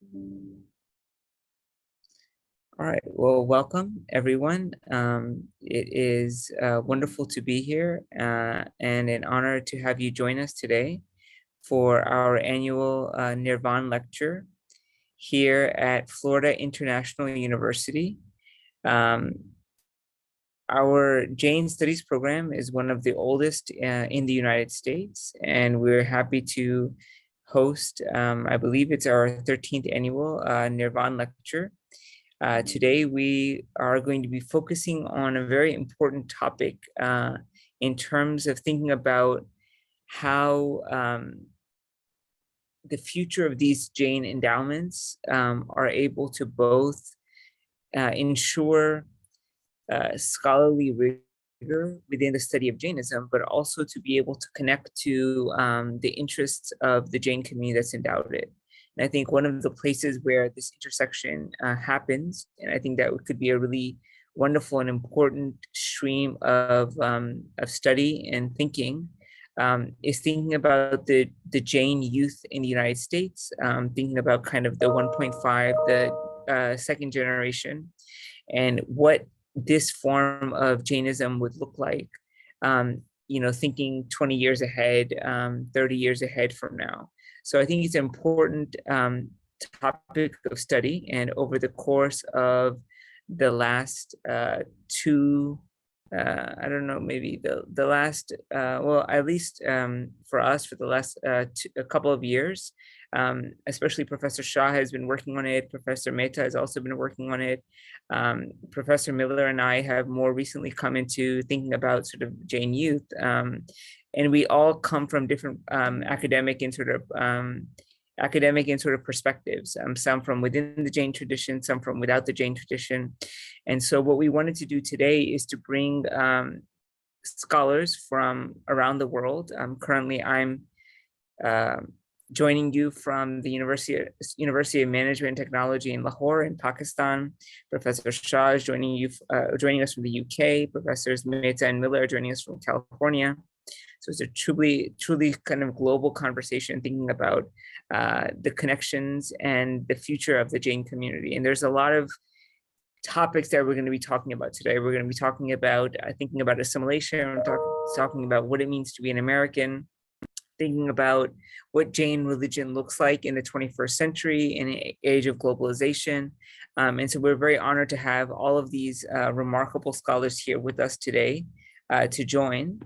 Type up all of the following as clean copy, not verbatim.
All right, well, welcome everyone. It is wonderful to be here and an honor to have you join us today for our annual Nirvan lecture here at Florida International University. Our Jain Studies program is one of the oldest in the United States, and we're happy to host, I believe it's our 13th annual Nirvan lecture. Today, we are going to be focusing on a very important topic in terms of thinking about how the future of these Jain endowments are able to both ensure scholarly rigor within the study of Jainism, but also to be able to connect to the interests of the Jain community that's endowed it. And I think one of the places where this intersection happens, and I think that could be a really wonderful and important stream of study and thinking, is thinking about the Jain youth in the United States, thinking about kind of the 1.5, the second generation, and what this form of Jainism would look like, thinking 20 years ahead, 30 years ahead from now. So I think it's an important topic of study, and over the course of the last two, I don't know, maybe the last, well, at least for us, for the last a couple of years, especially Professor Shah has been working on it. Professor Mehta has also been working on it. Professor Miller and I have more recently come into thinking about sort of Jain youth. And we all come from different academic and sort of perspectives, some from within the Jain tradition, some from without the Jain tradition. And so what we wanted to do today is to bring scholars from around the world. Currently, I'm joining you from the University of Management and Technology in Lahore in Pakistan. Professor Shah is joining us from the UK. Professors Mehta and Miller are joining us from California. So it's a truly kind of global conversation thinking about the connections and the future of the Jain community. And there's a lot of topics that we're going to be talking about today. We're going to be talking about thinking about assimilation, talking about what it means to be an American, thinking about what Jain religion looks like in the 21st century in an age of globalization. And so we're very honored to have all of these remarkable scholars here with us today to join.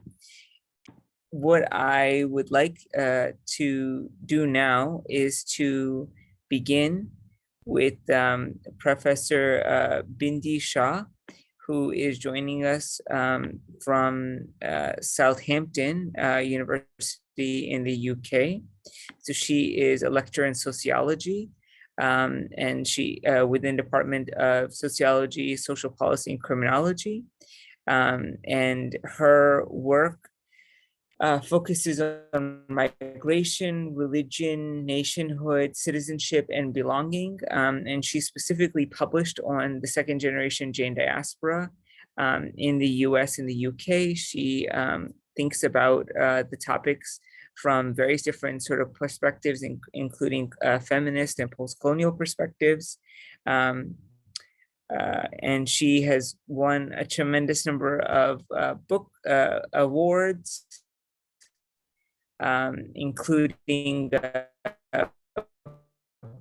What I would like to do now is to begin with Professor Bindi Shah, who is joining us from Southampton University in the UK. So she is a lecturer in sociology, and she within Department of Sociology, Social Policy, and Criminology. And her work focuses on migration, religion, nationhood, citizenship, and belonging. And she specifically published on the second generation Jain diaspora in the US and the UK. She thinks about the topics from various different sort of perspectives, including feminist and post-colonial perspectives. And she has won a tremendous number of book awards, including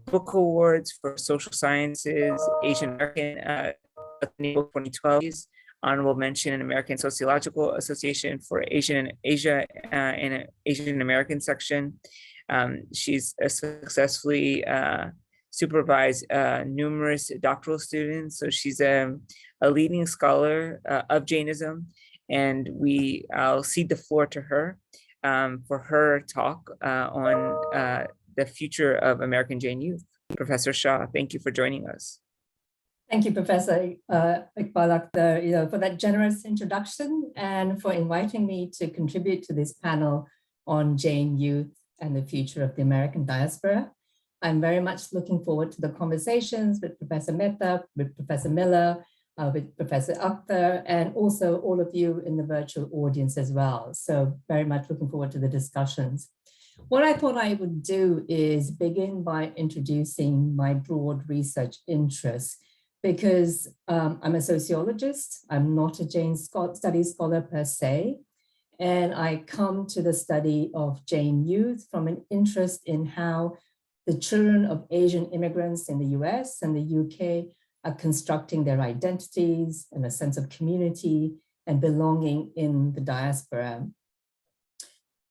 book awards for social sciences, Asian American 2012, honorable mention in American Sociological Association for Asia and Asian American section. She's successfully supervised numerous doctoral students, so she's a leading scholar of Jainism, and I'll cede the floor to her for her talk on the future of American Jain youth. Professor Shah, thank you for joining us. Thank you, Professor Iqbal Akhtar, for that generous introduction and for inviting me to contribute to this panel on Jain youth and the future of the American diaspora. I'm very much looking forward to the conversations with Professor Mehta, with Professor Miller, with Professor Akhtar, and also all of you in the virtual audience as well. So very much looking forward to the discussions. What I thought I would do is begin by introducing my broad research interests, because I'm a sociologist. I'm not a Jain studies scholar per se. And I come to the study of Jain youth from an interest in how the children of Asian immigrants in the US and the UK are constructing their identities and a sense of community and belonging in the diaspora.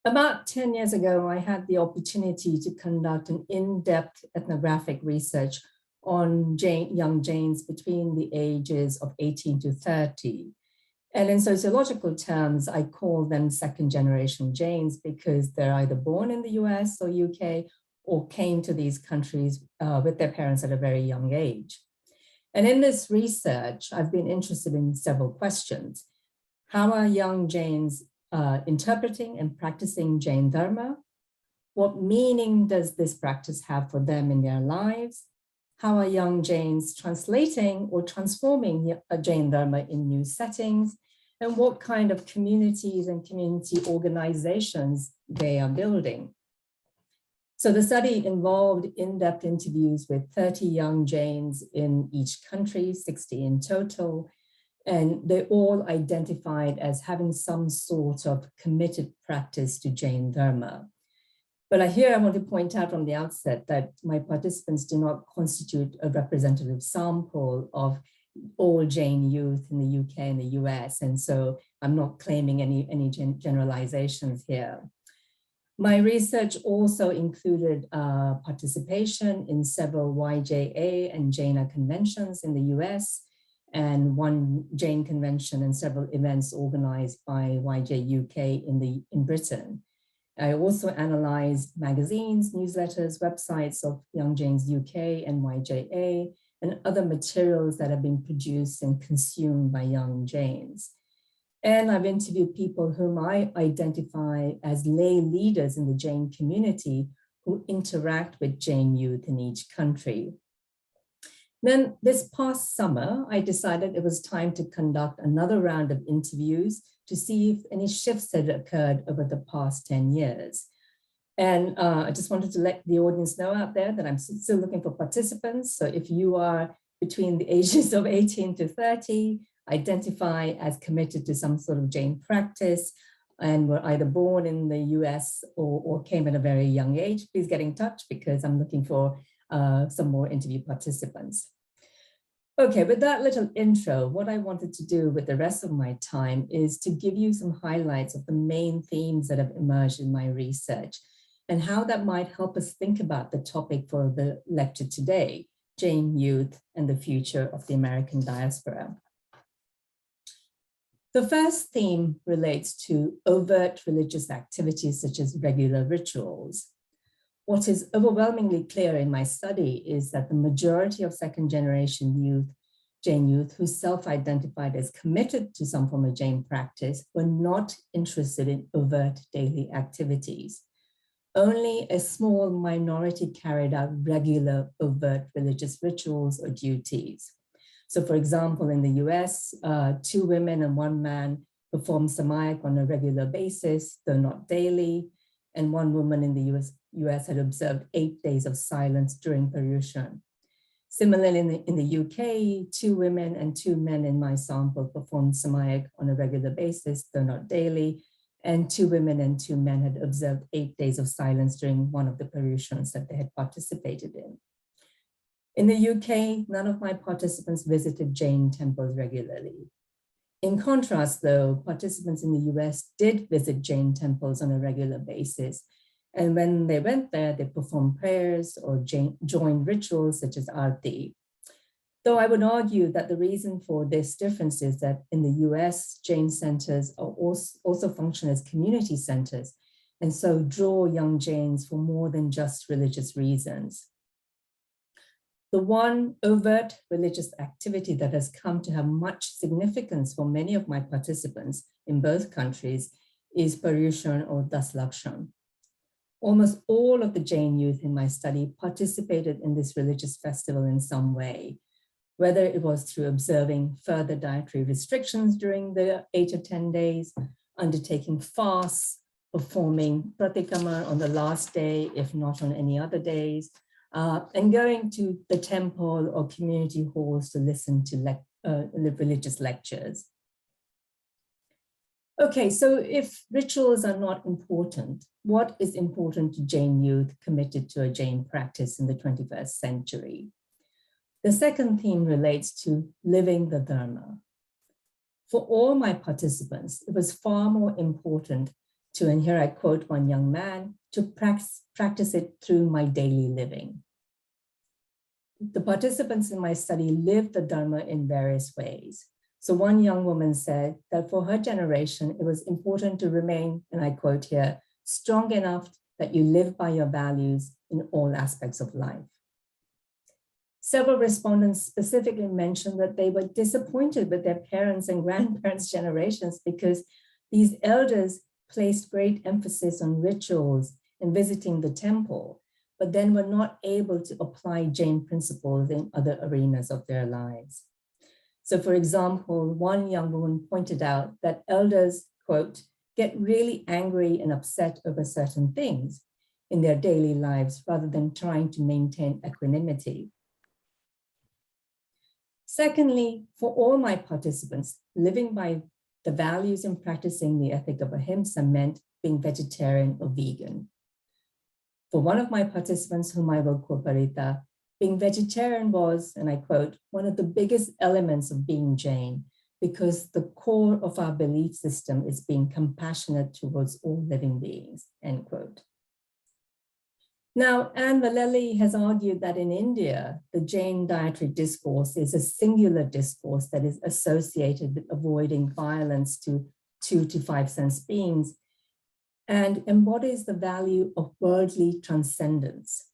About 10 years ago, I had the opportunity to conduct an in-depth ethnographic research on young Jains between the ages of 18 to 30. And in sociological terms, I call them second generation Jains because they're either born in the US or UK or came to these countries with their parents at a very young age. And in this research, I've been interested in several questions. How are young Jains interpreting and practicing Jain Dharma? What meaning does this practice have for them in their lives? How are young Jains translating or transforming a Jain Dharma in new settings? And what kind of communities and community organizations they are building? So the study involved in-depth interviews with 30 young Jains in each country, 60 in total, and they all identified as having some sort of committed practice to Jain Dharma. But I want to point out from the outset that my participants do not constitute a representative sample of all Jain youth in the UK and the US. And so I'm not claiming any generalizations here. My research also included participation in several YJA and Jaina conventions in the US, and one Jain convention and several events organized by YJ UK in Britain. I also analyzed magazines, newsletters, websites of Young Jains UK and YJA, and other materials that have been produced and consumed by young Jains. And I've interviewed people whom I identify as lay leaders in the Jain community who interact with Jain youth in each country. Then this past summer, I decided it was time to conduct another round of interviews to see if any shifts had occurred over the past 10 years. And I just wanted to let the audience know out there that I'm still looking for participants. So if you are between the ages of 18 to 30, identify as committed to some sort of Jain practice, and were either born in the US or came at a very young age, please get in touch because I'm looking for some more interview participants. Okay, with that little intro, what I wanted to do with the rest of my time is to give you some highlights of the main themes that have emerged in my research and how that might help us think about the topic for the lecture today, Jain youth and the future of the American diaspora. The first theme relates to overt religious activities such as regular rituals. What is overwhelmingly clear in my study is that the majority of second generation youth, Jain youth, who self-identified as committed to some form of Jain practice, were not interested in overt daily activities. Only a small minority carried out regular overt religious rituals or duties. So for example, in the US, 2 women and 1 man performed Samayak on a regular basis, though not daily, and 1 woman in the US had observed 8 days of silence during Paryushan. Similarly, in the UK, 2 women and 2 men in my sample performed Samayak on a regular basis, though not daily, and 2 women and 2 men had observed 8 days of silence during one of the Paryushans that they had participated in. In the UK, none of my participants visited Jain temples regularly. In contrast, though, participants in the US did visit Jain temples on a regular basis. And when they went there, they performed prayers or joined rituals such as Aarti. Though I would argue that the reason for this difference is that in the US, Jain centers are also function as community centers, and so draw young Jains for more than just religious reasons. The one overt religious activity that has come to have much significance for many of my participants in both countries is Paryushan or Daslakshan. Almost all of the Jain youth in my study participated in this religious festival in some way, whether it was through observing further dietary restrictions during the 8 or 10 days, undertaking fasts, performing pratikrama on the last day, if not on any other days, and going to the temple or community halls to listen to religious lectures. Okay, so if rituals are not important, what is important to Jain youth committed to a Jain practice in the 21st century? The second theme relates to living the Dharma. For all my participants, it was far more important to, and here I quote one young man, to practice it through my daily living. The participants in my study lived the Dharma in various ways. So one young woman said that for her generation, it was important to remain, and I quote here, strong enough that you live by your values in all aspects of life. Several respondents specifically mentioned that they were disappointed with their parents' and grandparents' generations because these elders placed great emphasis on rituals and visiting the temple, but then were not able to apply Jain principles in other arenas of their lives. So for example, one young woman pointed out that elders, quote, get really angry and upset over certain things in their daily lives rather than trying to maintain equanimity. Secondly, for all my participants, living by the values and practicing the ethic of ahimsa meant being vegetarian or vegan. For one of my participants, whom I will call Parita, being vegetarian was, and I quote, one of the biggest elements of being Jain, because the core of our belief system is being compassionate towards all living beings, end quote. Now, Anne Vallely has argued that in India, the Jain dietary discourse is a singular discourse that is associated with avoiding violence to 2 to 5 sense beings and embodies the value of worldly transcendence.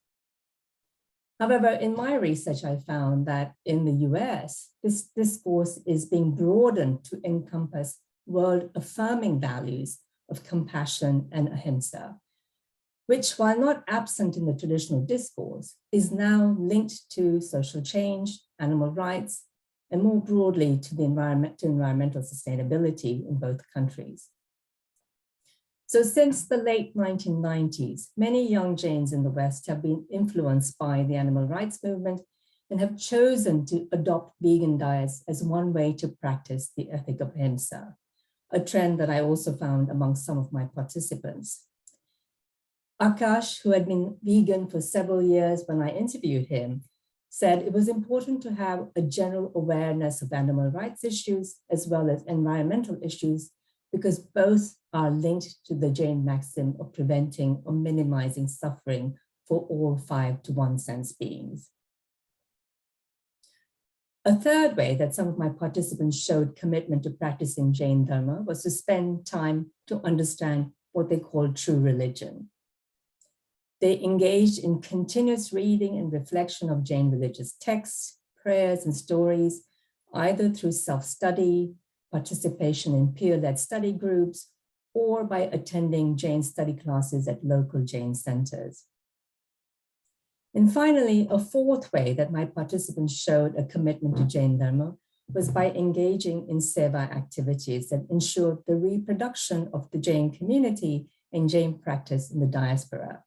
However, in my research, I found that in the US, this discourse is being broadened to encompass world-affirming values of compassion and ahimsa, which, while not absent in the traditional discourse, is now linked to social change, animal rights, and more broadly to environmental sustainability in both countries. So since the late 1990s, many young Jains in the West have been influenced by the animal rights movement and have chosen to adopt vegan diets as one way to practice the ethic of ahimsa, a trend that I also found among some of my participants. Akash, who had been vegan for several years when I interviewed him, said it was important to have a general awareness of animal rights issues as well as environmental issues, because both are linked to the Jain maxim of preventing or minimizing suffering for all 5 to 1 sense beings. A third way that some of my participants showed commitment to practicing Jain Dharma was to spend time to understand what they called true religion. They engaged in continuous reading and reflection of Jain religious texts, prayers, and stories, either through self-study, participation in peer-led study groups, or by attending Jain study classes at local Jain centers. And finally, a fourth way that my participants showed a commitment to Jain Dharma was by engaging in seva activities that ensured the reproduction of the Jain community and Jain practice in the diaspora.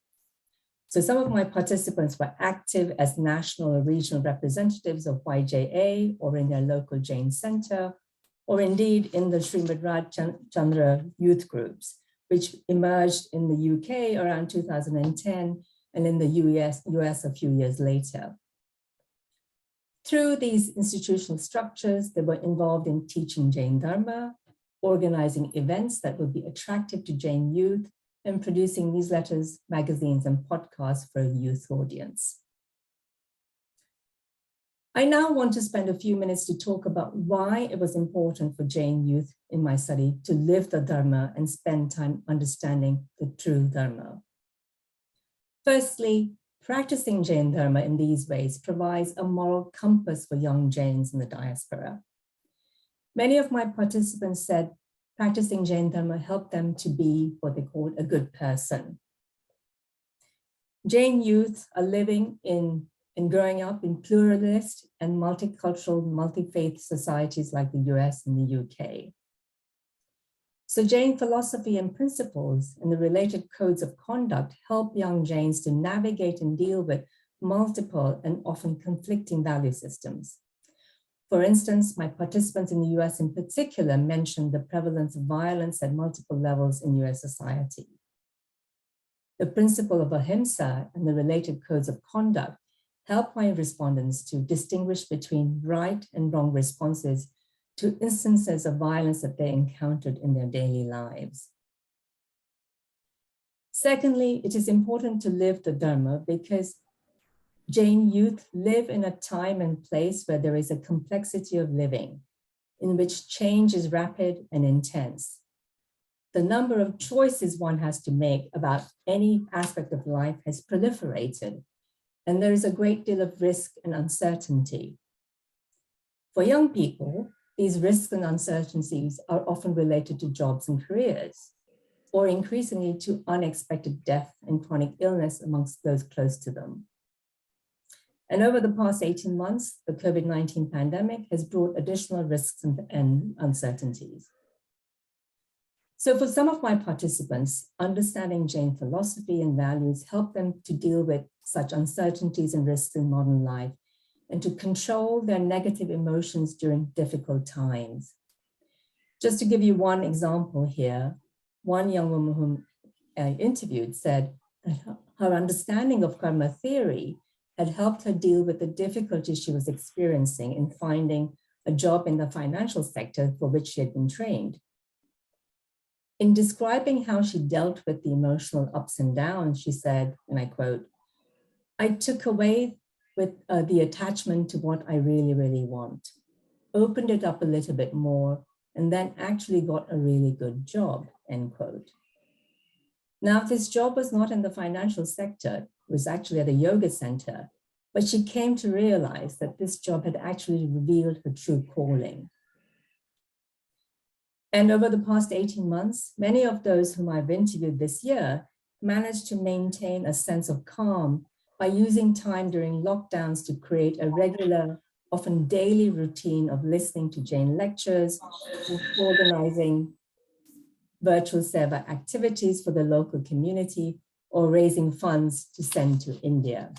So some of my participants were active as national or regional representatives of YJA or in their local Jain center, or indeed in the Srimad Raj Chandra youth groups, which emerged in the UK around 2010 and in the US a few years later. Through these institutional structures, they were involved in teaching Jain Dharma, organizing events that would be attractive to Jain youth, and producing newsletters, magazines, and podcasts for a youth audience. I now want to spend a few minutes to talk about why it was important for Jain youth in my study to live the Dharma and spend time understanding the true Dharma. Firstly, practicing Jain Dharma in these ways provides a moral compass for young Jains in the diaspora. Many of my participants said practicing Jain Dharma helped them to be what they called a good person. Jain youth are living in and growing up in pluralist and multicultural, multi-faith societies like the US and the UK. So Jain philosophy and principles and the related codes of conduct help young Jains to navigate and deal with multiple and often conflicting value systems. For instance, my participants in the US in particular mentioned the prevalence of violence at multiple levels in US society. The principle of ahimsa and the related codes of conduct help my respondents to distinguish between right and wrong responses to instances of violence that they encountered in their daily lives. Secondly, it is important to live the Dharma because Jain youth live in a time and place where there is a complexity of living, in which change is rapid and intense. The number of choices one has to make about any aspect of life has proliferated, and there is a great deal of risk and uncertainty. For young people, these risks and uncertainties are often related to jobs and careers, or increasingly to unexpected death and chronic illness amongst those close to them. And over the past 18 months, the COVID-19 pandemic has brought additional risks and uncertainties. So for some of my participants, understanding Jain philosophy and values help them to deal with such uncertainties and risks in modern life and to control their negative emotions during difficult times. Just to give you one example here, one young woman whom I interviewed said that her understanding of karma theory had helped her deal with the difficulties she was experiencing in finding a job in the financial sector for which she had been trained. In describing how she dealt with the emotional ups and downs, she said, and I quote, "I took away with the attachment to what I really, really want, opened it up a little bit more, and then actually got a really good job," end quote. Now, this job was not in the financial sector, it was actually at a yoga center, but she came to realize that this job had actually revealed her true calling. And over the past 18 months, many of those whom I've interviewed this year managed to maintain a sense of calm by using time during lockdowns to create a regular, often daily routine of listening to Jain lectures, organizing virtual seva activities for the local community, or raising funds to send to India.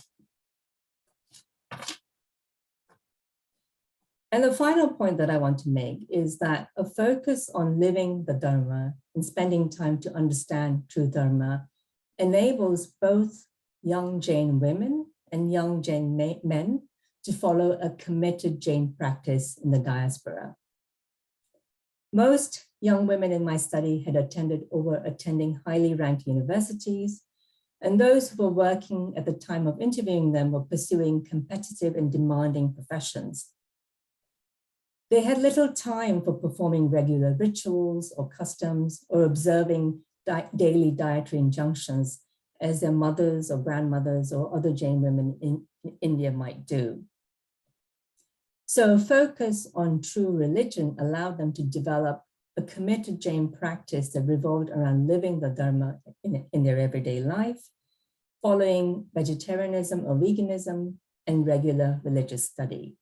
And the final point that I want to make is that a focus on living the Dharma and spending time to understand true Dharma enables both young Jain women and young Jain men to follow a committed Jain practice in the diaspora. Most young women in my study had attended or were attending highly ranked universities, and those who were working at the time of interviewing them were pursuing competitive and demanding professions. They had little time for performing regular rituals or customs or observing daily dietary injunctions as their mothers or grandmothers or other Jain women in India might do. So a focus on true religion allowed them to develop a committed Jain practice that revolved around living the Dharma in their everyday life, following vegetarianism or veganism and regular religious study.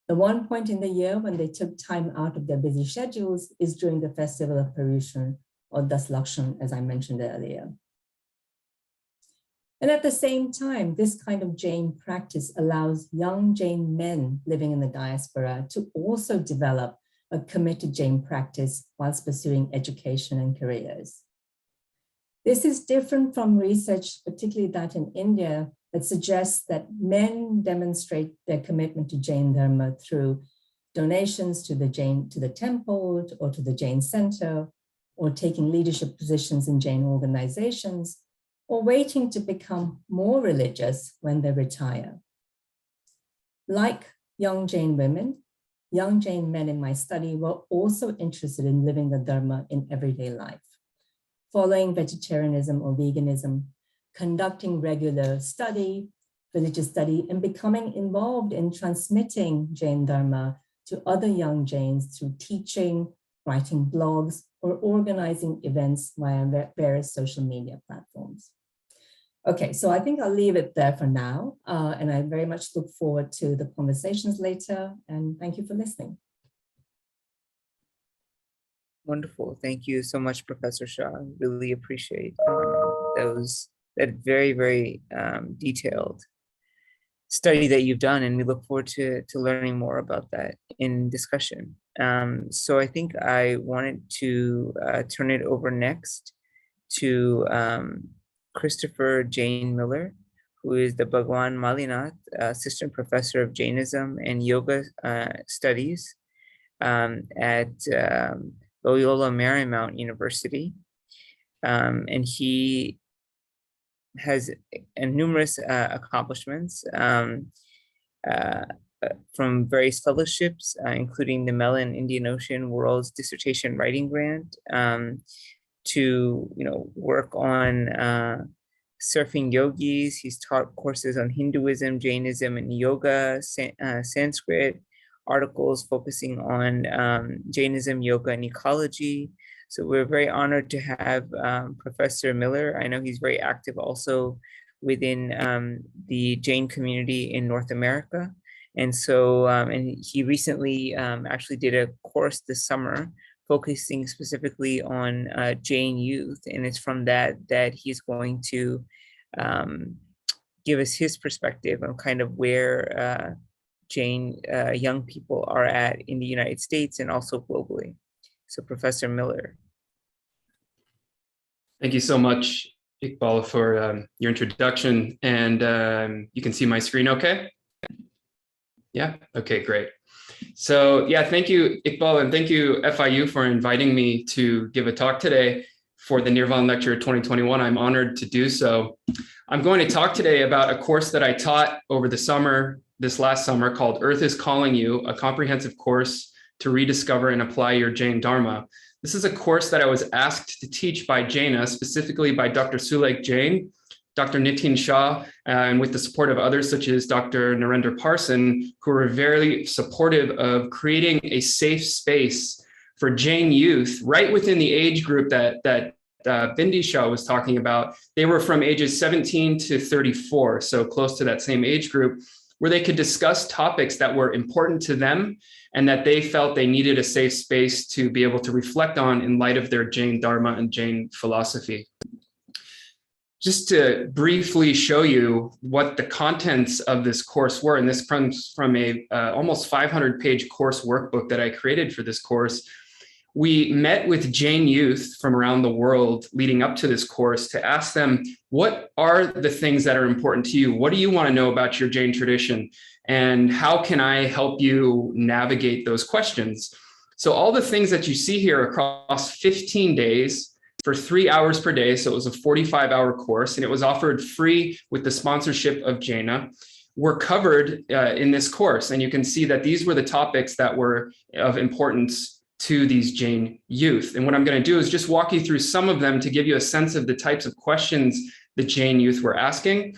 The one point in the year when they took time out of their busy schedules is during the festival of Parushan or Daslakshan, as I mentioned earlier. And at the same time, this kind of Jain practice allows young Jain men living in the diaspora to also develop a committed Jain practice whilst pursuing education and careers. This is different from research, particularly that in India, that suggests that men demonstrate their commitment to Jain Dharma through donations to the temple or to the Jain center, or taking leadership positions in Jain organizations, or waiting to become more religious when they retire. Like young Jain women, young Jain men in my study were also interested in living the Dharma in everyday life, following vegetarianism or veganism, conducting regular study, religious study, and becoming involved in transmitting Jain Dharma to other young Jains through teaching, writing blogs, or organizing events via various social media platforms. Okay, so I think I'll leave it there for now, and I very much look forward to the conversations later, and thank you for listening. Wonderful. Thank you so much, Professor Shah. Really appreciate that very, very detailed study that you've done, and we look forward to learning more about that in discussion. So I think I wanted to turn it over next to Christopher Jane Miller, who is the Bhagwan Malinath Assistant Professor of Jainism and Yoga Studies at Loyola Marymount University. And he has numerous accomplishments from various fellowships, including the Mellon Indian Ocean World's Dissertation Writing Grant, to work on surfing yogis. He's taught courses on Hinduism, Jainism, and yoga, Sanskrit, articles focusing on Jainism, yoga, and ecology. So we're very honored to have Professor Miller. I know he's very active also within the Jain community in North America. And so, and he recently actually did a course this summer focusing specifically on Jain youth. And it's from that he's going to give us his perspective on kind of where Jain young people are at in the United States and also globally. So Professor Miller. Thank you so much, Iqbal, for your introduction. And you can see my screen okay? Yeah, okay, great. So yeah, thank you, Iqbal, and thank you, FIU, for inviting me to give a talk today for the Nirvan Lecture 2021. I'm honored to do so. I'm going to talk today about a course that I taught over the summer, this last summer, called Earth is Calling You, a comprehensive course to rediscover and apply your Jain Dharma. This is a course that I was asked to teach by Jaina, specifically by Dr. Sulek Jain, Dr. Nitin Shah, and with the support of others such as Dr. Narendra Parson, who were very supportive of creating a safe space for Jain youth right within the age group that Bindi Shah was talking about. They were from ages 17 to 34, so close to that same age group, where they could discuss topics that were important to them and that they felt they needed a safe space to be able to reflect on in light of their Jain Dharma and Jain philosophy. Just to briefly show you what the contents of this course were, and this comes from a almost 500-page course workbook that I created for this course. We met with Jain youth from around the world leading up to this course to ask them, what are the things that are important to you? What do you want to know about your Jain tradition? And how can I help you navigate those questions? So all the things that you see here across 15 days for 3 hours per day, so it was a 45-hour course, and it was offered free with the sponsorship of Jaina, were covered in this course. And you can see that these were the topics that were of importance to these Jain youth. And what I'm going to do is just walk you through some of them to give you a sense of the types of questions the Jain youth were asking.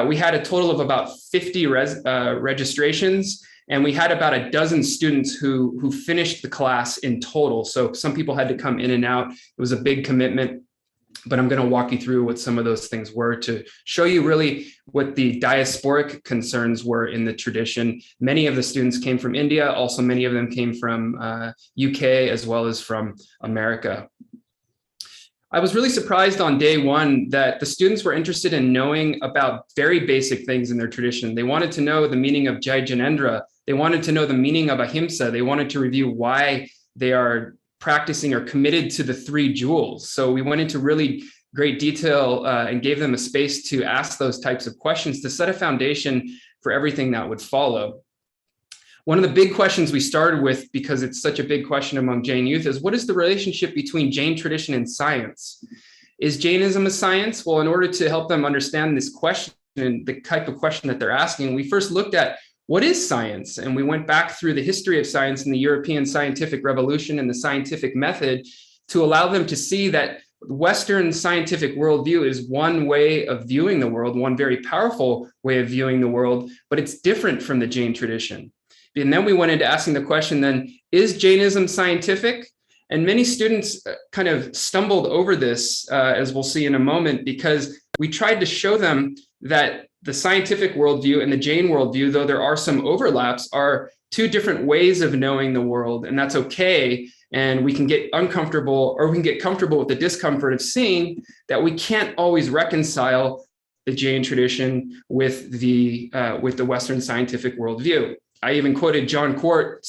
We had a total of about 50 registrations, and we had about a dozen students who finished the class in total. So some people had to come in and out. It was a big commitment, but I'm going to walk you through what some of those things were to show you really what the diasporic concerns were in the tradition. Many of the students came from India. Also, many of them came from UK as well as from America. I was really surprised on day one that the students were interested in knowing about very basic things in their tradition. They wanted to know the meaning of Jai Janendra. They wanted to know the meaning of ahimsa. They wanted to review why they are practicing or committed to the 3 jewels. So we went into really great detail and gave them a space to ask those types of questions to set a foundation for everything that would follow. One of the big questions we started with, because it's such a big question among Jain youth, is what is the relationship between Jain tradition and science? Is Jainism a science? Well, in order to help them understand this question and the type of question that they're asking, we first looked at what is science? And we went back through the history of science and the European scientific revolution and the scientific method to allow them to see that Western scientific worldview is one way of viewing the world, one very powerful way of viewing the world, but it's different from the Jain tradition. And then we went into asking the question then, is Jainism scientific? And many students kind of stumbled over this, as we'll see in a moment, because we tried to show them that the scientific worldview and the Jain worldview, though there are some overlaps, are 2 different ways of knowing the world, and that's okay. And we can get uncomfortable, or we can get comfortable with the discomfort of seeing that we can't always reconcile the Jain tradition with the Western scientific worldview. I even quoted John Court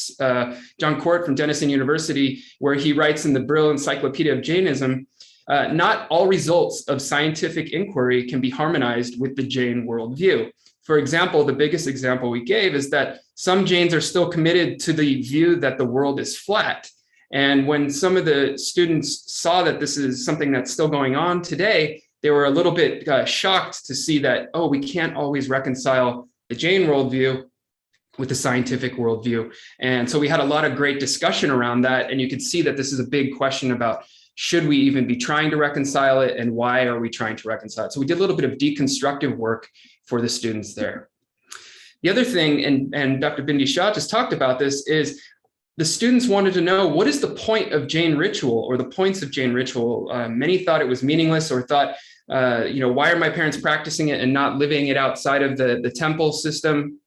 from Denison University, where he writes in the Brill Encyclopedia of Jainism, not all results of scientific inquiry can be harmonized with the Jain worldview. For example, the biggest example we gave is that some Jains are still committed to the view that the world is flat. And when some of the students saw that this is something that's still going on today, they were a little bit shocked to see that, oh, we can't always reconcile the Jain worldview with the scientific worldview. And so we had a lot of great discussion around that. And you could see that this is a big question about, should we even be trying to reconcile it, and why are we trying to reconcile it? So we did a little bit of deconstructive work for the students there. The other thing, and Dr. Bindi Shah just talked about this, is the students wanted to know, what is the point of Jain ritual, or the points of Jain ritual? Many thought it was meaningless, or thought, why are my parents practicing it and not living it outside of the temple system?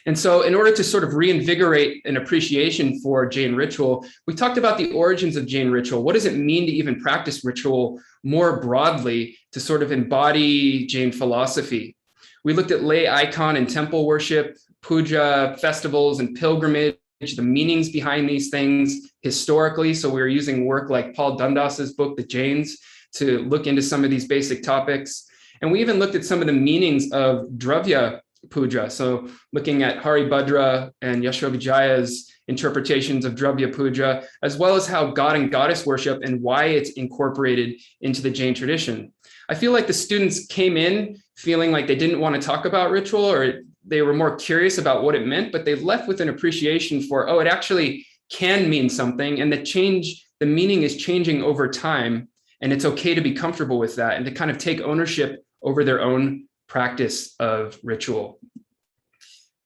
And so in order to sort of reinvigorate an appreciation for Jain ritual, we talked about the origins of Jain ritual. What does it mean to even practice ritual more broadly to sort of embody Jain philosophy? We looked at lay icon and temple worship, puja, festivals, and pilgrimage, the meanings behind these things historically. So we were using work like Paul Dundas's book, The Jains, to look into some of these basic topics. And we even looked at some of the meanings of Dravya puja. So looking at Haribhadra and Yashovijaya's interpretations of Dravya puja, as well as how God and goddess worship and why it's incorporated into the Jain tradition. I feel like the students came in feeling like they didn't want to talk about ritual, or they were more curious about what it meant, but they left with an appreciation for, oh, it actually can mean something, and the meaning is changing over time, and it's okay to be comfortable with that and to kind of take ownership over their own practice of ritual.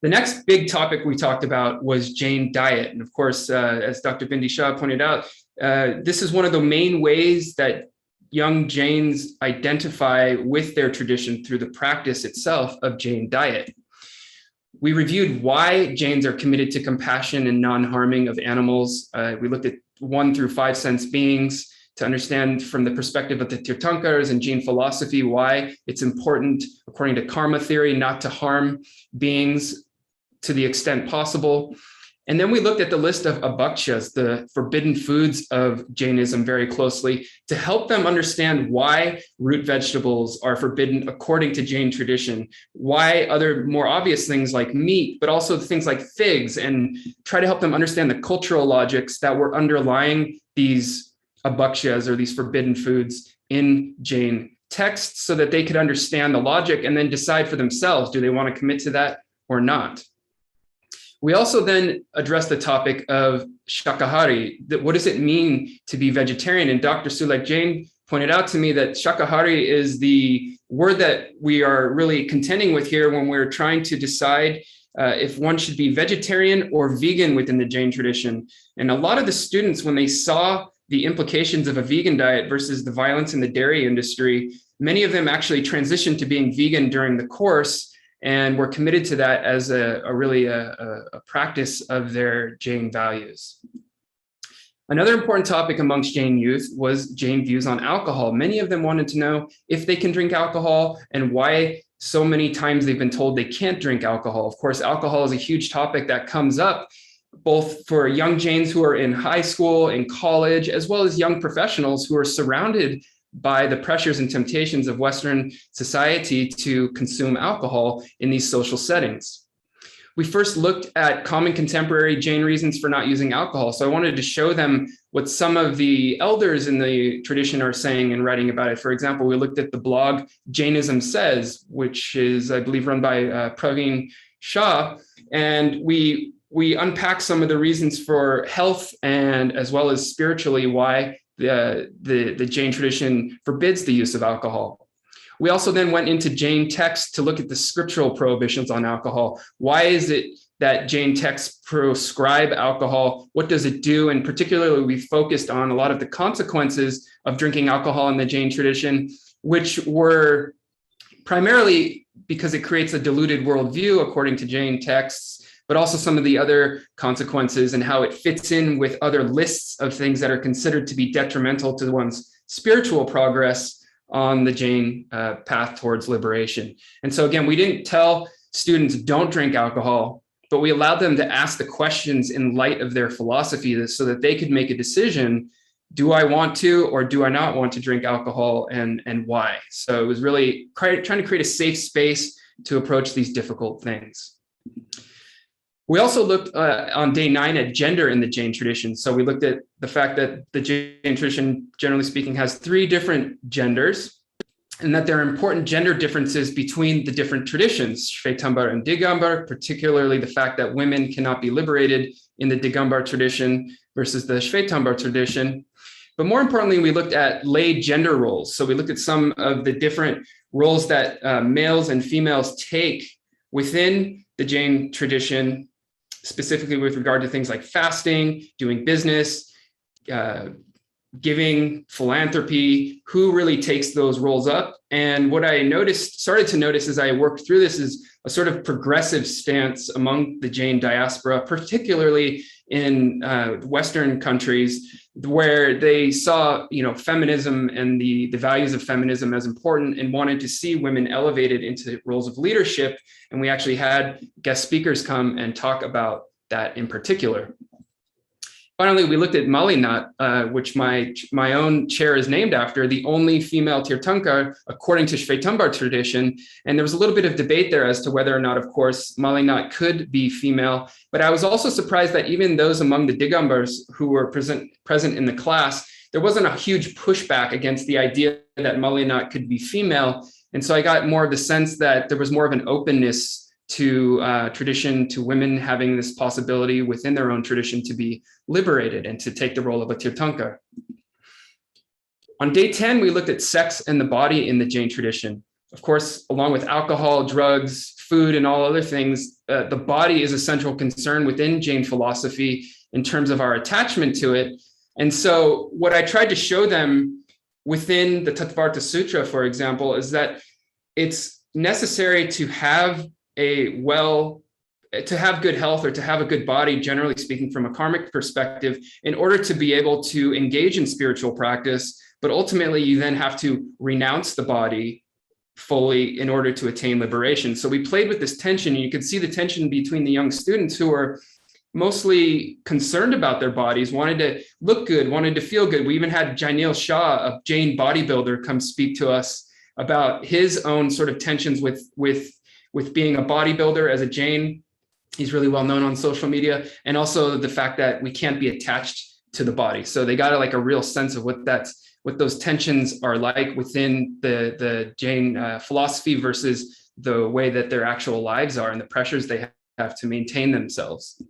The next big topic we talked about was Jain diet. And of course, as Dr. Bindi Shah pointed out, this is one of the main ways that young Jains identify with their tradition through the practice itself of Jain diet. We reviewed why Jains are committed to compassion and non-harming of animals. We looked at 1 through 5 sense beings to understand from the perspective of the Tirthankars and Jain philosophy why it's important, according to karma theory, not to harm beings to the extent possible. And then we looked at the list of abhakshas, the forbidden foods of Jainism, very closely to help them understand why root vegetables are forbidden according to Jain tradition, why other more obvious things like meat, but also things like figs, and try to help them understand the cultural logics that were underlying these abhakshas, or these forbidden foods, in Jain texts, so that they could understand the logic and then decide for themselves, do they want to commit to that or not? We also then addressed the topic of Shakahari. What does it mean to be vegetarian? And Dr. Sulek Jain pointed out to me that Shakahari is the word that we are really contending with here when we're trying to decide if one should be vegetarian or vegan within the Jain tradition. And a lot of the students, when they saw the implications of a vegan diet versus the violence in the dairy industry, many of them actually transitioned to being vegan during the course, and were committed to that as a practice of their Jain values. Another important topic amongst Jain youth was Jain views on alcohol. Many of them wanted to know if they can drink alcohol and why so many times they've been told they can't drink alcohol. Of course, alcohol is a huge topic that comes up both for young Jains who are in high school and college, as well as young professionals who are surrounded by the pressures and temptations of Western society to consume alcohol in these social settings. We first looked at common contemporary Jain reasons for not using alcohol. So I wanted to show them what some of the elders in the tradition are saying and writing about it. For example, we looked at the blog Jainism Says, which is, I believe, run by Praveen Shah. And we unpack some of the reasons for health and as well as spiritually why the Jain tradition forbids the use of alcohol. We also then went into Jain texts to look at the scriptural prohibitions on alcohol. Why is it that Jain texts proscribe alcohol? What does it do? And particularly, we focused on a lot of the consequences of drinking alcohol in the Jain tradition, which were primarily because it creates a diluted worldview, according to Jain texts, but also some of the other consequences and how it fits in with other lists of things that are considered to be detrimental to one's spiritual progress on the Jain path towards liberation. And so again, we didn't tell students don't drink alcohol, but we allowed them to ask the questions in light of their philosophy so that they could make a decision. Do I want to, or do I not want to drink alcohol, and why? So it was really trying to create a safe space to approach these difficult things. We also looked on day 9 at gender in the Jain tradition. So we looked at the fact that the Jain tradition, generally speaking, has 3 different genders, and that there are important gender differences between the different traditions, Shvetambar and Digambar, particularly the fact that women cannot be liberated in the Digambar tradition versus the Shvetambar tradition. But more importantly, we looked at lay gender roles. So we looked at some of the different roles that males and females take within the Jain tradition, specifically with regard to things like fasting, doing business, giving, philanthropy, who really takes those roles up. And what I started to notice as I worked through this is a sort of progressive stance among the Jain diaspora, particularly in Western countries, where they saw, feminism and the values of feminism as important and wanted to see women elevated into roles of leadership. And we actually had guest speakers come and talk about that in particular. Finally, we looked at Malinath, which my own chair is named after, the only female Tirthankar, according to Shvetambar tradition. And there was a little bit of debate there as to whether or not, of course, Malinath could be female. But I was also surprised that even those among the Digambars who were present in the class, there wasn't a huge pushback against the idea that Malinath could be female. And so I got more of the sense that there was more of an openness to tradition, to women having this possibility within their own tradition to be liberated and to take the role of a Tirthankar. On day 10, we looked at sex and the body in the Jain tradition. Of course, along with alcohol, drugs, food, and all other things, the body is a central concern within Jain philosophy in terms of our attachment to it. And so what I tried to show them within the Tattvartha Sutra, for example, is that it's necessary to have to have good health or to have a good body, generally speaking, from a karmic perspective, in order to be able to engage in spiritual practice. But ultimately, you then have to renounce the body fully in order to attain liberation. So we played with this tension, and you could see the tension between the young students who are mostly concerned about their bodies, wanted to look good, wanted to feel good. We even had Jainil Shah, a Jain bodybuilder, come speak to us about his own sort of tensions with being a bodybuilder as a Jain. He's really well known on social media, and also the fact that we can't be attached to the body. So they got a real sense of what those tensions are like within the Jain philosophy versus the way that their actual lives are and the pressures they have to maintain themselves.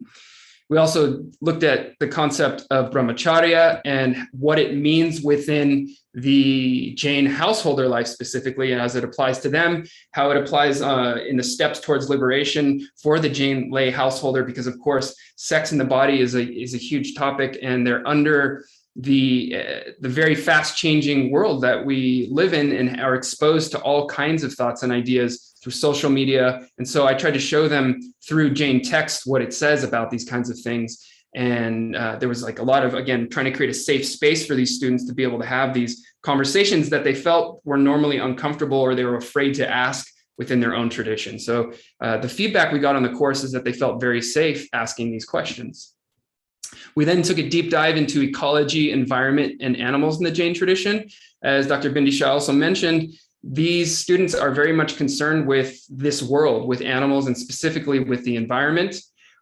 We also looked at the concept of Brahmacharya and what it means within the Jain householder life specifically, and as it applies to them, how it applies in the steps towards liberation for the Jain lay householder, because of course, sex in the body is a huge topic, and they're under the very fast changing world that we live in and are exposed to all kinds of thoughts and ideas through social media. And so I tried to show them through Jain text what it says about these kinds of things. And there was a lot of, again, trying to create a safe space for these students to be able to have these conversations that they felt were normally uncomfortable or they were afraid to ask within their own tradition. So the feedback we got on the course is that they felt very safe asking these questions. We then took a deep dive into ecology, environment, and animals in the Jain tradition. As Dr. Bindi Shah also mentioned, these students are very much concerned with this world, with animals, and specifically with the environment.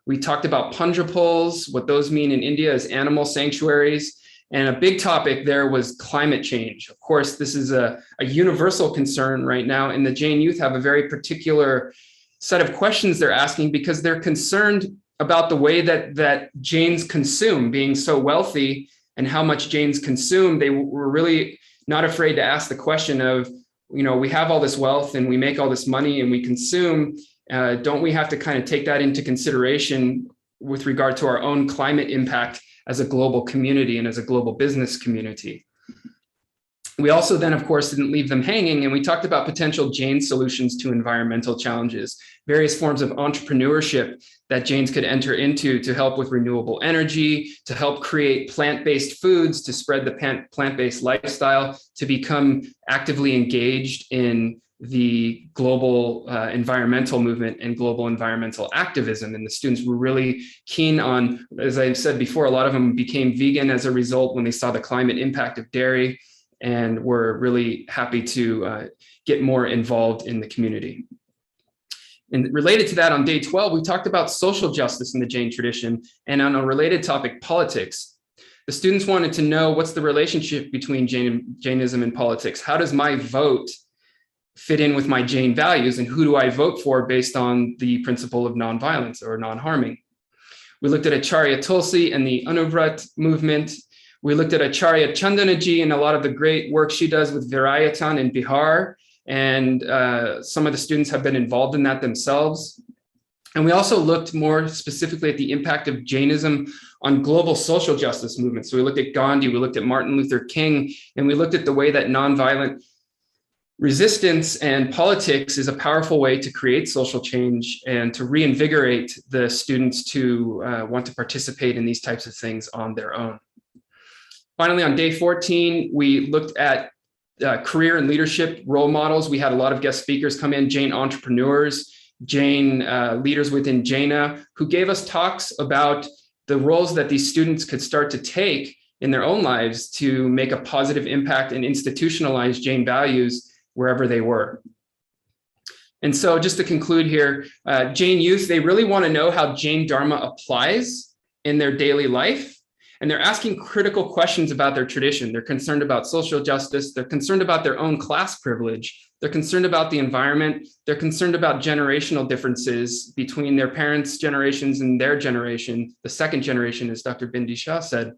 We talked about Punjapols, what those mean in India as animal sanctuaries. And a big topic there was climate change. Of course, this is a universal concern right now, and the Jain youth have a very particular set of questions they're asking because they're concerned about the way that Jains consume, being so wealthy and how much Jains consume. They were really not afraid to ask the question of, we have all this wealth and we make all this money and we consume. Don't we have to kind of take that into consideration with regard to our own climate impact as a global community and as a global business community? We also then, of course, didn't leave them hanging, and we talked about potential Jain solutions to environmental challenges, various forms of entrepreneurship that Jains could enter into to help with renewable energy, to help create plant-based foods, to spread the plant-based lifestyle, to become actively engaged in the global environmental movement and global environmental activism. And the students were really keen on, as I've said before, a lot of them became vegan as a result when they saw the climate impact of dairy, and were really happy to get more involved in the community. And related to that, on day 12, we talked about social justice in the Jain tradition, and on a related topic, politics. The students wanted to know, what's the relationship between Jainism and politics? How does my vote fit in with my Jain values, and who do I vote for based on the principle of nonviolence or non-harming? We looked at Acharya Tulsi and the Anuvrat movement. We looked at Acharya Chandanaji and a lot of the great work she does with Virayatan in Bihar, and some of the students have been involved in that themselves. And we also looked more specifically at the impact of Jainism on global social justice movements. So we looked at Gandhi, we looked at Martin Luther King, and we looked at the way that nonviolent resistance and politics is a powerful way to create social change and to reinvigorate the students to want to participate in these types of things on their own. Finally, on day 14, we looked at career and leadership role models. We had a lot of guest speakers come in, Jain entrepreneurs, Jain leaders within Jaina, who gave us talks about the roles that these students could start to take in their own lives to make a positive impact and institutionalize Jain values wherever they were. And so just to conclude here, Jain youth, they really want to know how Jain Dharma applies in their daily life. And they're asking critical questions about their tradition. They're concerned about social justice. They're concerned about their own class privilege. They're concerned about the environment. They're concerned about generational differences between their parents' generations and their generation, the second generation, as Dr. Bindi Shah said.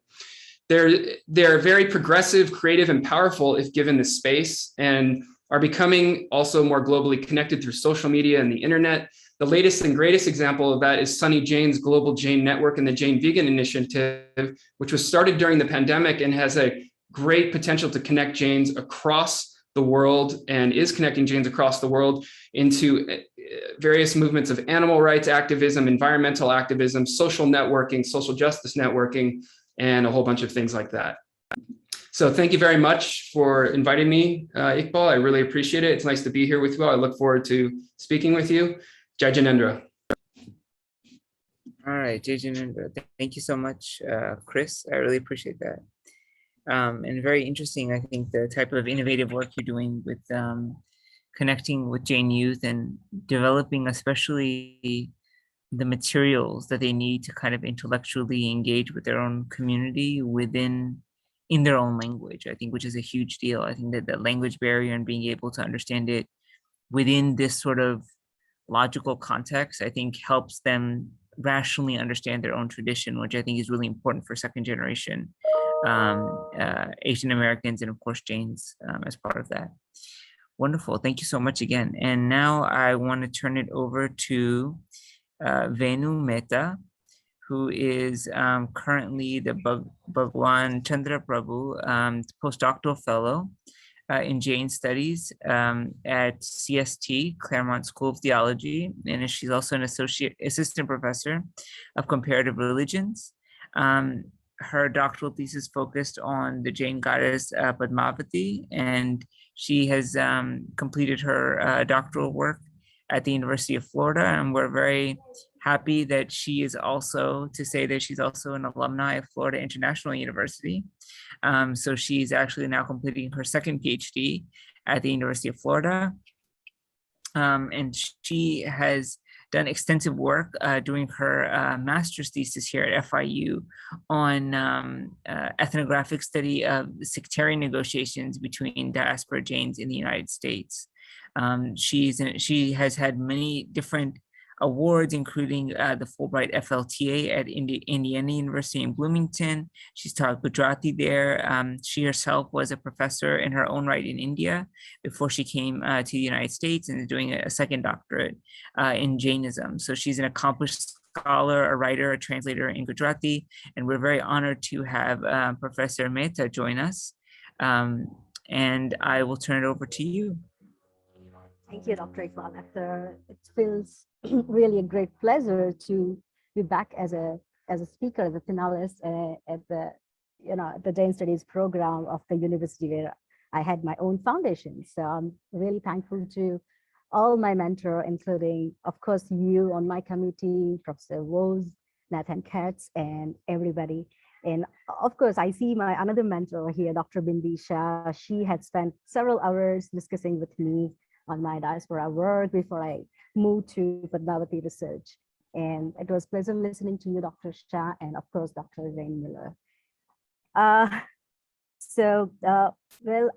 They're very progressive, creative, and powerful if given the space, and are becoming also more globally connected through social media and the internet. The latest and greatest example of that is Sunny Jain's Global Jain Network and the Jain Vegan Initiative, which was started during the pandemic and has a great potential to connect Jains across the world, and is connecting Jains across the world into various movements of animal rights activism, environmental activism, social networking, social justice networking, and a whole bunch of things like that. So thank you very much for inviting me, Iqbal. I really appreciate it. It's nice to be here with you all. I look forward to speaking with you. Jai Janendra. All right, Jai Janendra. Thank you so much, Chris. I really appreciate that. And very interesting, I think, the type of innovative work you're doing with connecting with Jain youth and developing especially the materials that they need to kind of intellectually engage with their own community in their own language, I think, which is a huge deal. I think that the language barrier and being able to understand it within this sort of logical context, I think, helps them rationally understand their own tradition, which I think is really important for second generation Asian Americans and of course Jains as part of that. Wonderful, thank you so much again. And now I want to turn it over to Venu Mehta, who is currently the Bhagwan Chandra Prabhu postdoctoral fellow in Jain Studies at CST, Claremont School of Theology, and she's also an assistant professor of comparative religions. Her doctoral thesis focused on the Jain goddess Padmavati, and she has completed her doctoral work at the University of Florida, and we're very happy that she is also, to say that she's also an alumni of Florida International University. So she's actually now completing her second PhD at the University of Florida. And she has done extensive work doing her master's thesis here at FIU on ethnographic study of sectarian negotiations between diaspora Jains in the United States. She has had many different awards, including the Fulbright FLTA at Indiana University in Bloomington. She's taught Gujarati there. She herself was a professor in her own right in India before she came to the United States and is doing a second doctorate in Jainism. So she's an accomplished scholar, a writer, a translator in Gujarati, and we're very honored to have Professor Mehta join us. And I will turn it over to you. Thank you, Dr. Iqbal. It feels really a great pleasure to be back as a speaker, as a panelist at the Jain Studies program of the university where I had my own foundation. So I'm really thankful to all my mentor, including, of course, you on my committee, Professor Woz, Nathan Katz, and everybody. And of course, I see my another mentor here, Dr. Bindi Shah. She had spent several hours discussing with me on my diaspora work before I moved to Padmavati research. And it was pleasant listening to you, Dr. Shah, and of course, Dr. Jane Miller. Well,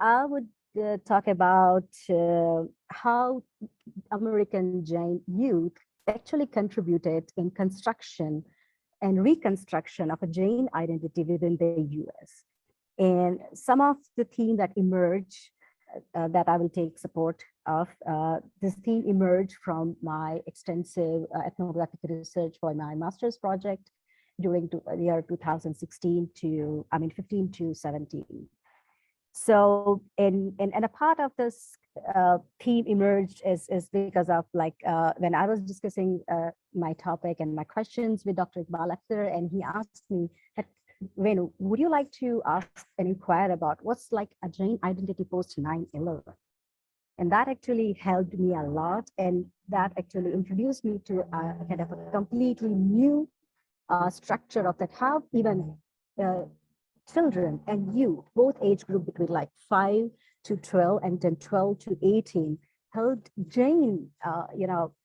I would talk about how American Jain youth actually contributed in construction and reconstruction of a Jain identity within the US. And some of the themes that emerge that I will take support of, this theme emerged from my extensive ethnographic research for my master's project during the year 2016 to, 15 to 17. So, and a part of this theme emerged is because of when I was discussing my topic and my questions with Dr. Iqbal Akhtar, and he asked me that, Venu, would you like to ask and inquire about what's like a Jain identity post 9/11? And that actually helped me a lot. And that actually introduced me to a kind of a completely new structure of that, how even children and youth, both age group between like 5 to 12 and then 12 to 18, helped Jain,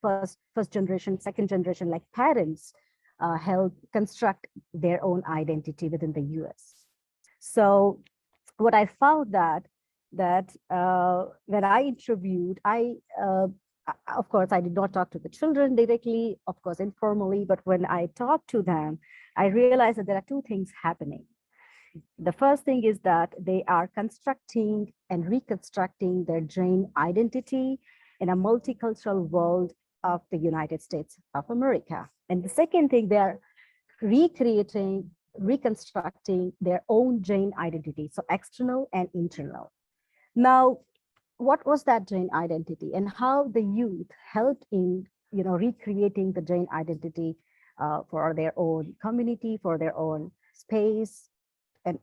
first generation, second generation, like parents, help construct their own identity within the US. So what I found that when I interviewed, of course, I did not talk to the children directly, of course, informally, but when I talked to them, I realized that there are two things happening. The first thing is that they are constructing and reconstructing their Jain identity in a multicultural world of the United States of America. And the second thing, they're recreating, reconstructing their own Jain identity, so external and internal. Now, what was that Jain identity and how the youth helped in recreating the Jain identity for their own community, for their own space, and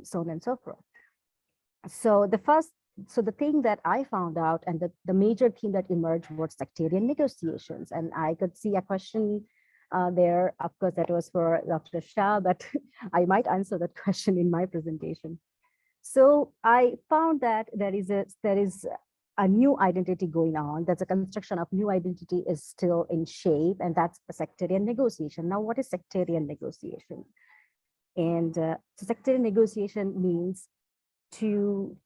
so on and so forth. So the thing that I found out, and the major theme that emerged, was sectarian negotiations. And I could see a question there, of course, that was for Dr. Shah, but I might answer that question in my presentation. So I found that there is a new identity going on. There's a construction of new identity is still in shape, and that's a sectarian negotiation. Now, what is sectarian negotiation? And so sectarian negotiation means to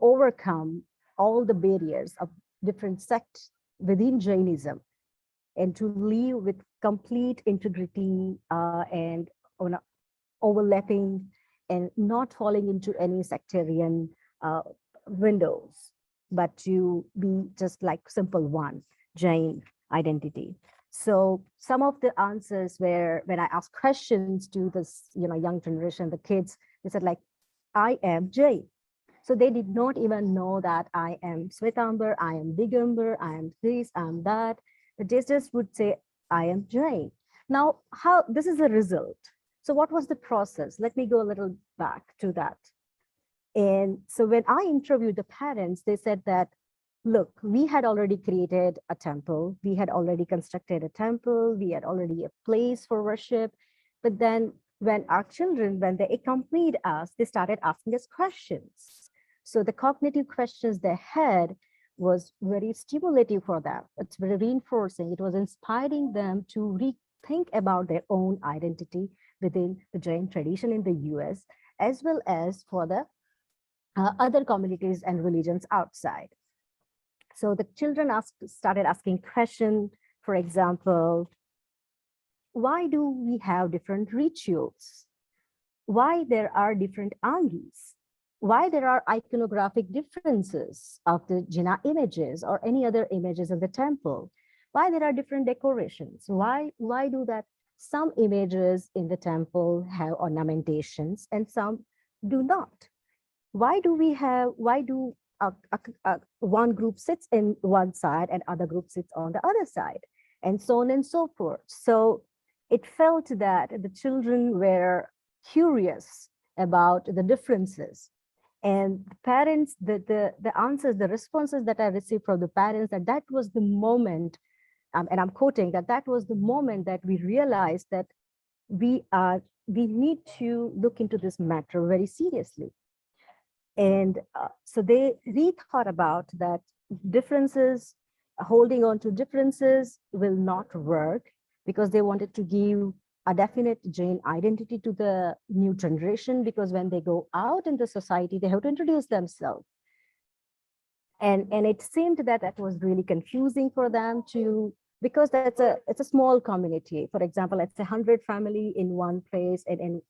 overcome all the barriers of different sects within Jainism and to live with complete integrity and overlapping and not falling into any sectarian windows, but to be just like simple one, Jain identity. So some of the answers were, when I asked questions to this young generation, the kids, they said like, I am Jain. So they did not even know that I am Swetambar, I am Digambar, I am this, I am that. They just would say, I am Jain. Now, how this is a result. So what was the process? Let me go a little back to that. And so when I interviewed the parents, they said that, look, we had already created a temple. We had already constructed a temple. We had already a place for worship. But then when our children, when they accompanied us, they started asking us questions. So the cognitive questions they had was very stimulative for them. It's very reinforcing. It was inspiring them to rethink about their own identity within the Jain tradition in the US, as well as for the other communities and religions outside. So the children started asking questions, for example, why do we have different rituals? Why there are different angis? Why there are iconographic differences of the Jinnah images or any other images of the temple? Why there are different decorations? Why do that some images in the temple have ornamentations and some do not? why do one group sits in one side and other group sits on the other side, and so on and so forth. So it felt that the children were curious about the differences, and the parents, the answers, the responses that I received from the parents, that was the moment, and I'm quoting, that was the moment that we realized that we need to look into this matter very seriously. And so they rethought about that differences, holding on to differences will not work, because they wanted to give a definite Jain identity to the new generation, because when they go out in the society, they have to introduce themselves. And it seemed that was really confusing for them to, because it's a small community. For example, it's 100 family in one place, and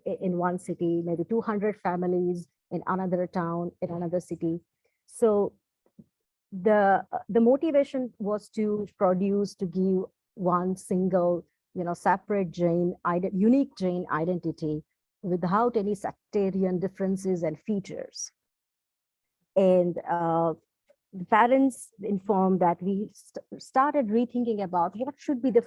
in one city, maybe 200 families in another town, in another city. So the motivation was to give one single, separate Jain, unique Jain identity without any sectarian differences and features. And the parents informed that we started rethinking about what should be the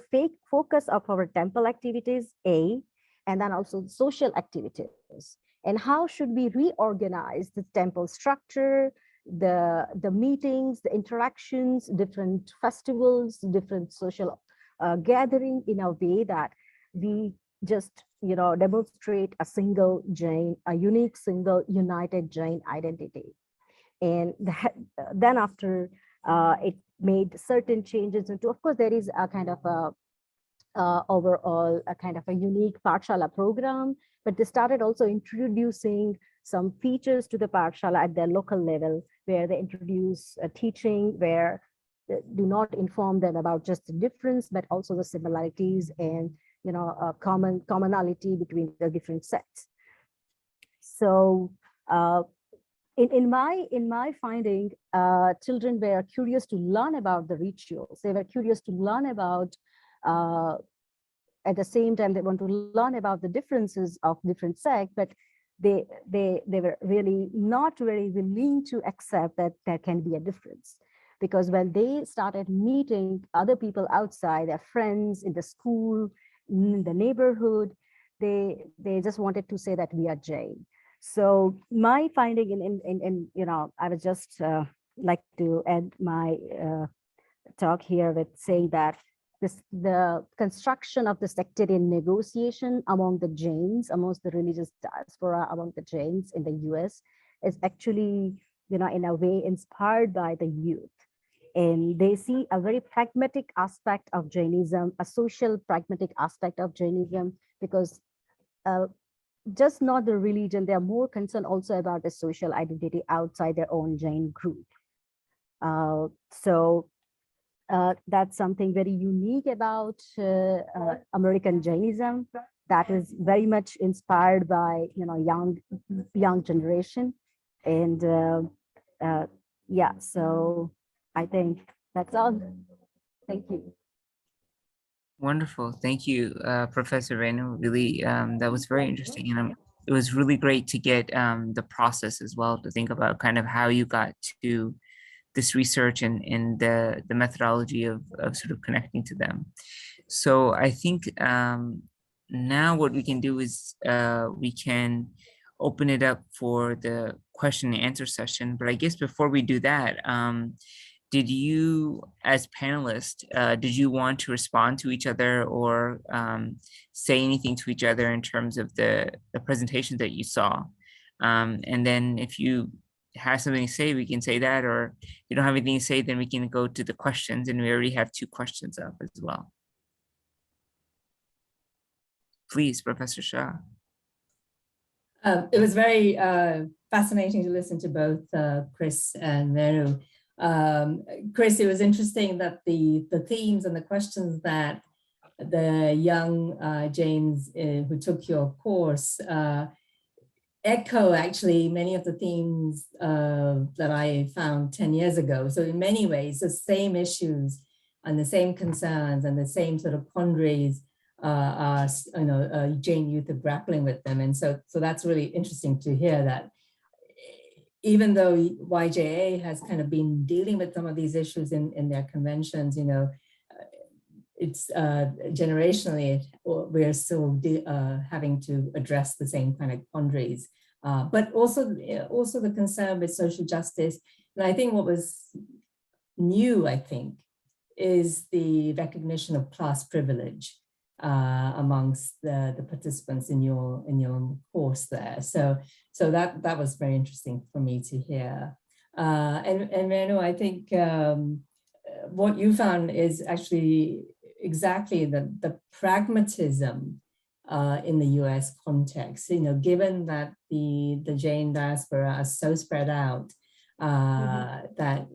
focus of our temple activities, and then also social activities, and how should we reorganize the temple structure, the meetings, the interactions, different festivals, different social gathering, in a way that we just demonstrate a single Jain, a unique single united Jain identity. And then after it made certain changes into, of course, there is a kind of a overall a kind of a unique Pathshala program, but they started also introducing some features to the Pathshala at their local level, where they introduce a teaching where they do not inform them about just the difference, but also the similarities and a commonality between the different sects. So in my finding, children were curious to learn about the rituals. They were curious to learn about, at the same time, they want to learn about the differences of different sects, but they were really not very willing to accept that there can be a difference. Because when they started meeting other people outside, their friends in the school, in the neighborhood, they just wanted to say that we are Jain. So my finding in I would just like to end my talk here with saying that the construction of the sectarian negotiation among the Jains, amongst the religious diaspora, among the Jains in the US, is actually, in a way inspired by the youth. And they see a very pragmatic aspect of Jainism, a social pragmatic aspect of Jainism, because just not the religion, they are more concerned also about the social identity outside their own Jain group. So that's something very unique about American Jainism, that is very much inspired by young generation. And yeah, so I think that's all. Thank you. Wonderful. Thank you, Professor Renu. Really, that was very interesting. And it was really great to get the process as well, to think about kind of how you got to this research and the methodology of sort of connecting to them. So I think now what we can do is we can open it up for the question and answer session. But I guess before we do that, did you, as panelists, did you want to respond to each other or say anything to each other in terms of the presentation that you saw? And then if you have something to say, we can say that, or if you don't have anything to say, then we can go to the questions, and we already have 2 questions up as well. Please, Professor Shah. It was very fascinating to listen to both Chris and Venu. Chris, it was interesting that the themes and the questions that the young Jains who took your course echo actually many of the themes that I found 10 years ago. So in many ways, the same issues and the same concerns and the same sort of quandaries Jain youth are grappling with them. And so that's really interesting to hear that even though YJA has kind of been dealing with some of these issues in their conventions, it's generationally, we're still having to address the same kind of quandaries. But also the concern with social justice. And I think what was new, is the recognition of class privilege amongst the participants in your course there. So that was very interesting for me to hear. And Renu, I think what you found is actually exactly the pragmatism in the US context, given that the Jain diaspora are so spread out that,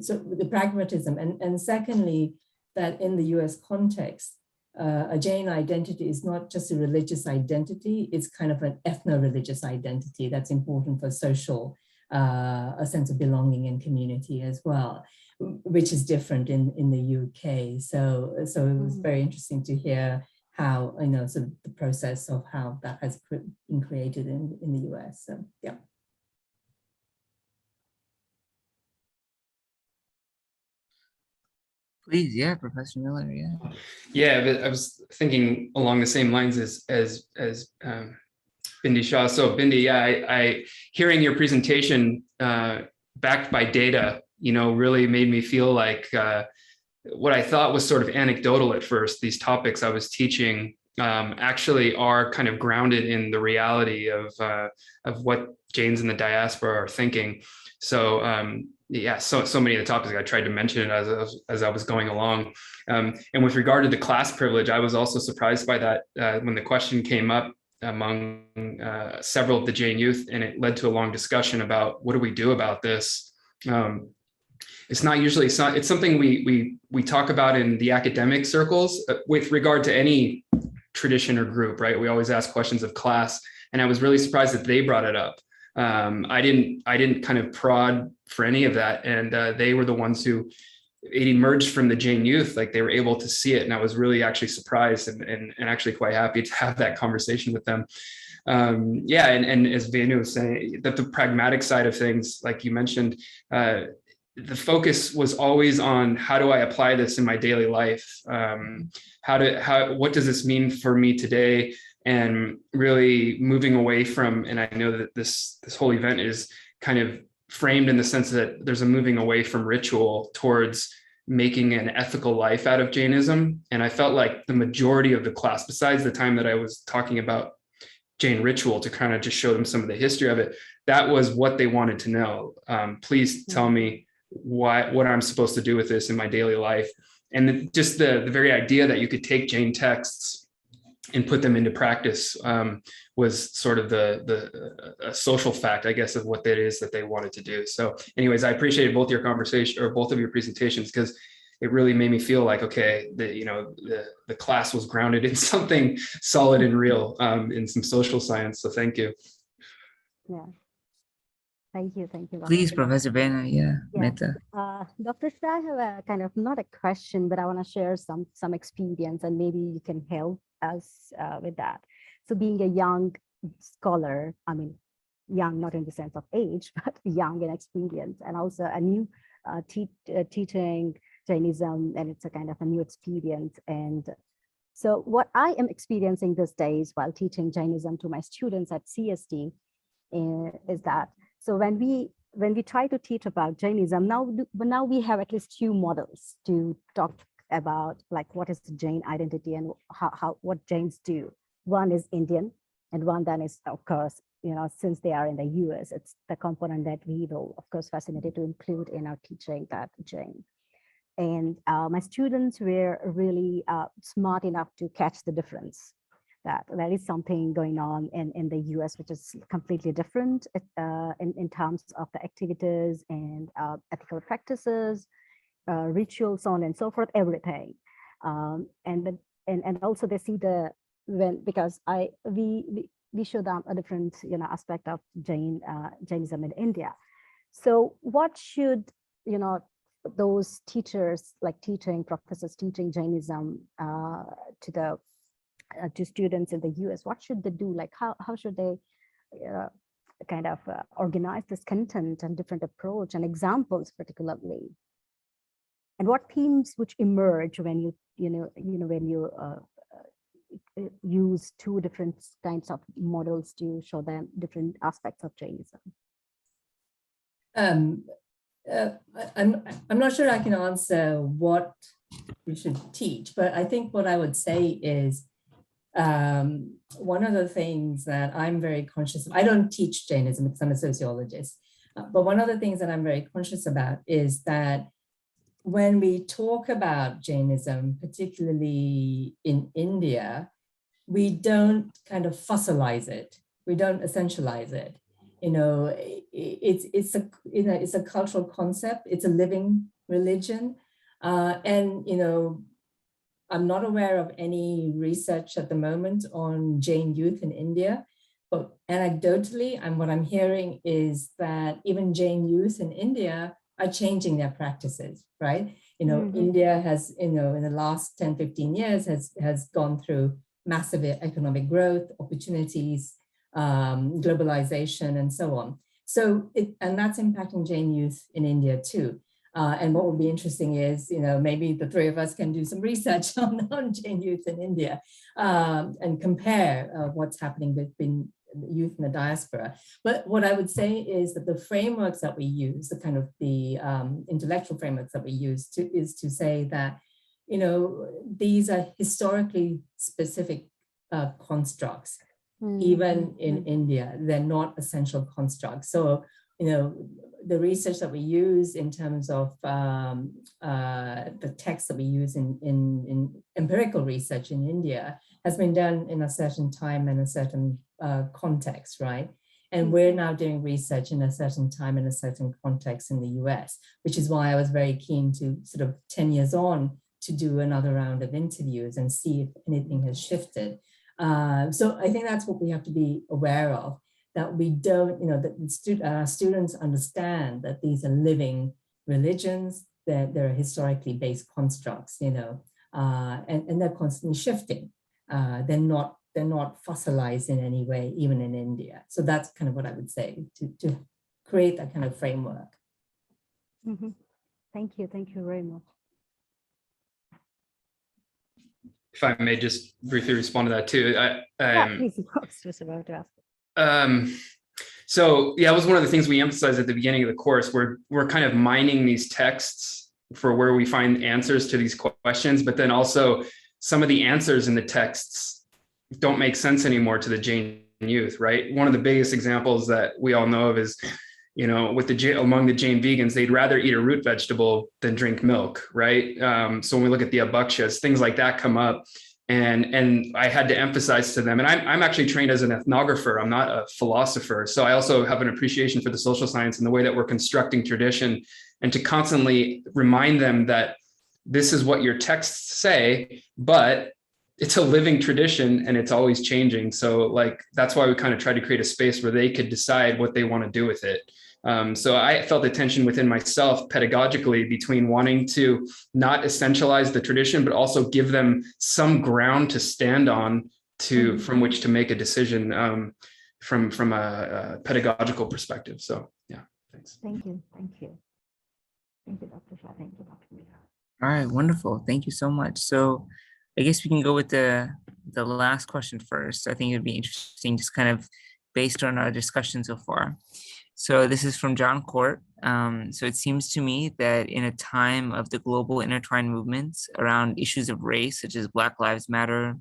so the pragmatism, and secondly, that in the US context, a Jain identity is not just a religious identity, it's kind of an ethno-religious identity that's important for social, a sense of belonging and community as well, which is different in the UK. So it was very interesting to hear how, sort of the process of how that has been created in the US. So, yeah. Please, yeah, Professor Miller, yeah. Yeah, but I was thinking along the same lines as Bindi Shah. So Bindi, yeah, I hearing your presentation backed by data, really made me feel like what I thought was sort of anecdotal at first, these topics I was teaching actually are kind of grounded in the reality of what Jains in the diaspora are thinking. So yeah, so many of the topics I tried to mention it as I was going along. And with regard to the class privilege, I was also surprised by that when the question came up among several of the Jain youth, and it led to a long discussion about what do we do about this. It's not usually, it's something we talk about in the academic circles with regard to any tradition or group, right? We always ask questions of class, and I was really surprised that they brought it up. I didn't kind of prod for any of that, and they were the ones who, it emerged from the Jain youth, like they were able to see it, and I was really actually surprised and actually quite happy to have that conversation with them. Yeah, and as Venu was saying, that the pragmatic side of things, like you mentioned, the focus was always on how do I apply this in my daily life? What does this mean for me today? And really moving away from, and I know that this whole event is kind of framed in the sense that there's a moving away from ritual towards making an ethical life out of Jainism. And I felt like the majority of the class, besides the time that I was talking about Jain ritual to kind of just show them some of the history of it, that was what they wanted to know. Please tell me what I'm supposed to do with this in my daily life. And just the very idea that you could take Jain texts and put them into practice was sort of a social fact, I guess, of what that is that they wanted to do. So anyways, I appreciated both your conversation or both of your presentations, because it really made me feel like, okay, the class was grounded in something solid and real, in some social science. So thank you. Yeah. Thank you. Please, Professor Bena, yeah. Meta. Dr. Shah, I have a kind of, not a question, but I want to share some experience, and maybe you can help us with that. So being a young scholar, I mean, young not in the sense of age, but young in experience, and also a new teaching Jainism, and it's a kind of a new experience. And so what I am experiencing these days while teaching Jainism to my students at CST is that, so when we try to teach about Jainism, now we have at least two models to talk about, like what is the Jain identity and what Jains do. One is Indian, and one then is, of course, since they are in the US, it's the component that we will, of course, fascinated to include in our teaching, that Jain. And my students were really smart enough to catch the difference, that there is something going on in the US which is completely different in terms of the activities and ethical practices, rituals, so on and so forth, everything. And also they see because we show them a different aspect of Jainism in India. So what should those teachers, like professors teaching Jainism to students in the US, what should they do? Like how should they kind of organize this content and different approach and examples particularly? And what themes which emerge when when you use two different kinds of models to show them different aspects of Jainism? I'm not sure I can answer what we should teach, but I think what I would say is one of the things that I'm very conscious of, I don't teach Jainism because I'm a sociologist, but one of the things that I'm very conscious about is that when we talk about Jainism, particularly in India, we don't kind of fossilize it. We don't essentialize it. It's a cultural concept. It's a living religion. I'm not aware of any research at the moment on Jain youth in India, but anecdotally, what I'm hearing is that even Jain youth in India are changing their practices, right? India has, in the last 10, 15 years has gone through massive economic growth, opportunities, globalization, and so on. And that's impacting Jain youth in India too. And what would be interesting is, maybe the three of us can do some research on Jain youth in India and compare what's happening between youth in the diaspora. But what I would say is that the frameworks that we use, the kind of the intellectual frameworks that we use is to say that, these are historically specific constructs. Even in India, they're not essential constructs. So, the research that we use in terms of the text that we use in empirical research in India has been done in a certain time and a certain context, right? And we're now doing research in a certain time and a certain context in the US, which is why I was very keen to sort of 10 years on to do another round of interviews and see if anything has shifted. So I think that's what we have to be aware of, that we don't, that students understand that these are living religions, that they're historically based constructs, and they're constantly shifting. They're not fossilized in any way, even in India. So that's kind of what I would say to create that kind of framework. Thank you very much. If I may just briefly respond to that too. Please, I was just about to ask. So yeah, it was one of the things we emphasized at the beginning of the course. We're kind of mining these texts for where we find answers to these questions, but then also some of the answers in the texts don't make sense anymore to the Jain youth, right? One of the biggest examples that we all know of is, among the Jain vegans, they'd rather eat a root vegetable than drink milk, right? So when we look at the abhakshas, things like that come up. And I had to emphasize to them, and I'm actually trained as an ethnographer, I'm not a philosopher. So I also have an appreciation for the social science and the way that we're constructing tradition, and to constantly remind them that this is what your texts say, but it's a living tradition and it's always changing. So that's why we kind of try to create a space where they could decide what they want to do with it. So I felt a tension within myself pedagogically between wanting to not essentialize the tradition, but also give them some ground to stand on from which to make a decision from a pedagogical perspective. So yeah, thanks. Thank you, Dr. Shah. Thank you, Dr. Mira. All right, wonderful. Thank you so much. So I guess we can go with the last question first. I think it'd be interesting, just kind of based on our discussion so far. So this is from John Court. So it seems to me that in a time of the global intertwined movements around issues of race, such as Black Lives Matter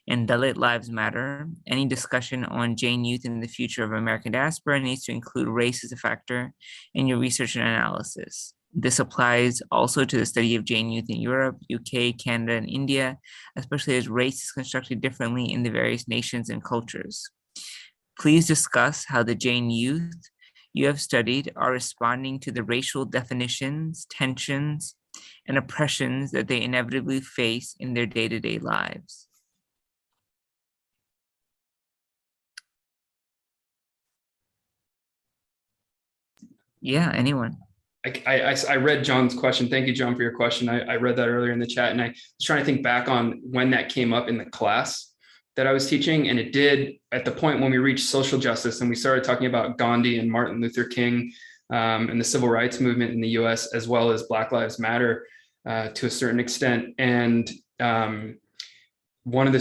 and Dalit Lives Matter, any discussion on Jain youth and the future of American diaspora needs to include race as a factor in your research and analysis. This applies also to the study of Jain youth in Europe, UK, Canada, and India, especially as race is constructed differently in the various nations and cultures. Please discuss how the Jain youth you have studied are responding to the racial definitions, tensions, and oppressions that they inevitably face in their day-to-day lives. Yeah, anyone? I read John's question. Thank you, John, for your question. I read that earlier in the chat, and I was trying to think back on when that came up in the class. that I was teaching. And it did at the point when we reached social justice and we started talking about Gandhi and Martin Luther King and the civil rights movement in the US, as well as Black Lives Matter to a certain extent. And some of the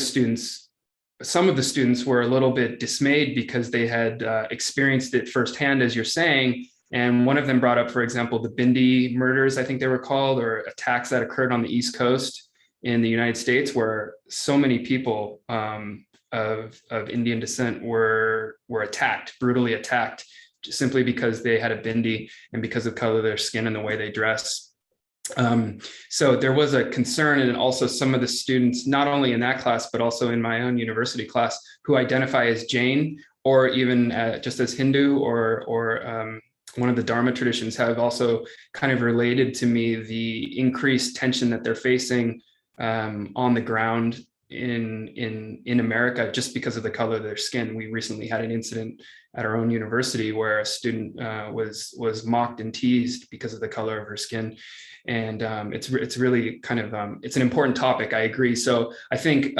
students were a little bit dismayed because they had experienced it firsthand, as you're saying. And one of them brought up, for example, the Bindi Murders, I think they were called, or attacks that occurred on the East Coast in the United States, where so many people of Indian descent were attacked, brutally attacked, just simply because they had a bindi and because of the color of their skin and the way they dress. So there was a concern, and also some of the students, not only in that class, but also in my own university class, who identify as Jain or even just as Hindu or one of the Dharma traditions, have also kind of related to me the increased tension that they're facing on the ground in America just because of the color of their skin. We recently had an incident at our own university where a student was mocked and teased because of the color of her skin. And it's really kind of, it's an important topic, I agree. So I think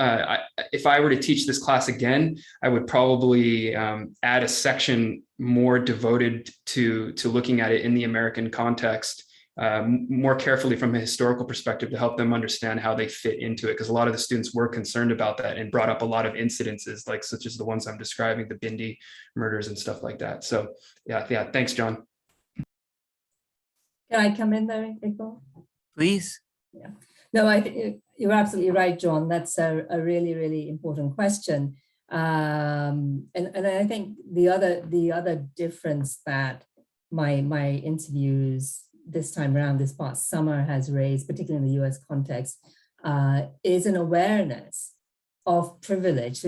if I were to teach this class again, I would probably add a section more devoted to looking at it in the American context, more carefully from a historical perspective, to help them understand how they fit into it. Because a lot of the students were concerned about that and brought up a lot of incidences, like such as the ones I'm describing, the Bindi murders and stuff like that. So yeah, thanks, John. Can I come in there, Iqbal? Please. Yeah. No, I think you're absolutely right, John. That's a really, really important question. And I think the other difference that my interviews this time around, this past summer, has raised, particularly in the US context, is an awareness of privilege,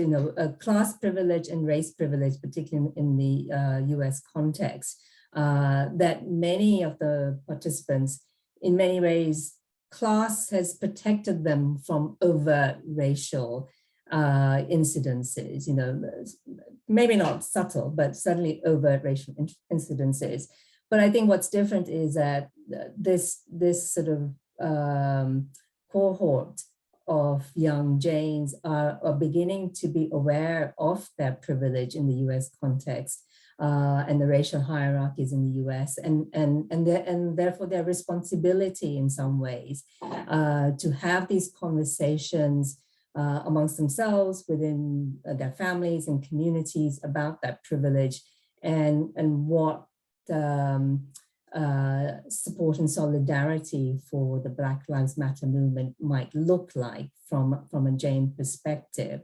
class privilege and race privilege, particularly in the US context, that many of the participants, in many ways, class has protected them from overt racial incidences, maybe not subtle, but certainly overt racial incidences. But I think what's different is that this sort of cohort of young Jains are beginning to be aware of their privilege in the US context and the racial hierarchies in the US, and therefore their responsibility in some ways to have these conversations amongst themselves, within their families and communities, about that privilege and what support and solidarity for the Black Lives Matter movement might look like from a Jain perspective.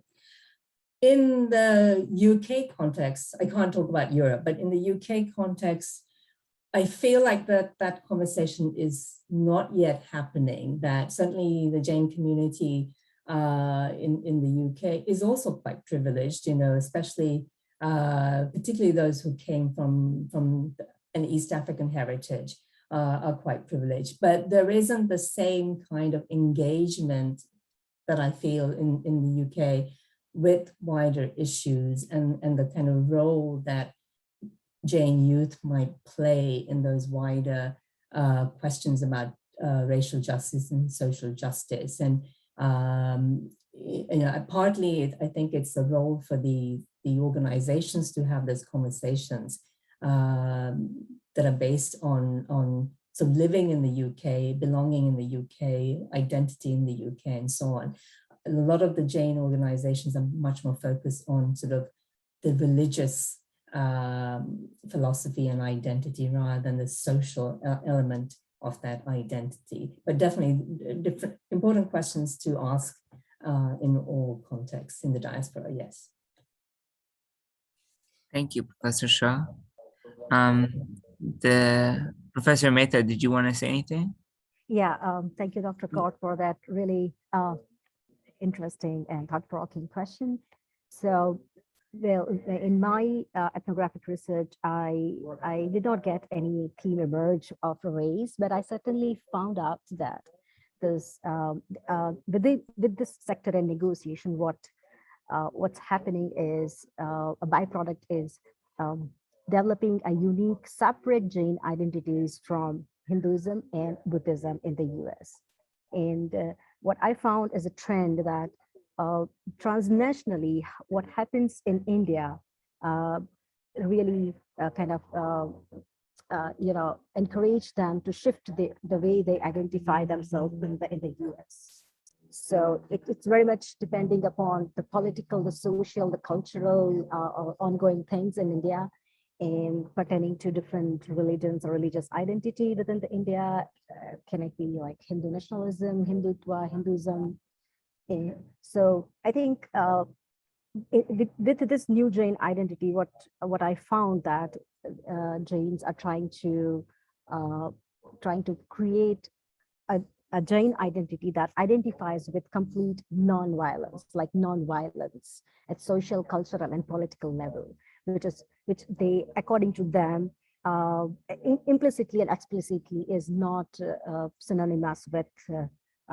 In the UK context, I can't talk about Europe, but in the UK context, I feel like that conversation is not yet happening, that certainly the Jain community in the UK is also quite privileged, especially particularly those who came from an East African heritage are quite privileged. But there isn't the same kind of engagement that I feel in the UK with wider issues and the kind of role that Jain youth might play in those wider questions about racial justice and social justice. And partly I think it's a role for the organizations to have those conversations that are based on sort of living in the UK, belonging in the UK, identity in the UK, and so on. A lot of the Jain organizations are much more focused on sort of the religious philosophy and identity rather than the social element of that identity. But definitely different important questions to ask in all contexts in the diaspora, yes. Thank you, Professor Shah. The Professor Mehta, did you want to say anything? Yeah, thank you, Dr. Kort, for that really interesting and thought-provoking question. So, well, in my ethnographic research, I did not get any theme emerge of race, but I certainly found out that this with this sectarian negotiation, what's happening is a byproduct is developing a unique separate Jain identities from Hinduism and Buddhism in the US. And what I found is a trend that transnationally, what happens in India really encourage them to shift the way they identify themselves in the US. So it's very much depending upon the political, the social, the cultural ongoing things in India, and pertaining to different religions or religious identity within the India. Can it be like Hindu nationalism, Hindutva, Hinduism? And so I think with this new Jain identity, what I found that Jains are trying to create a Jain identity that identifies with complete non-violence, like non-violence at social, cultural, and political level, which they, according to them, implicitly and explicitly is not synonymous with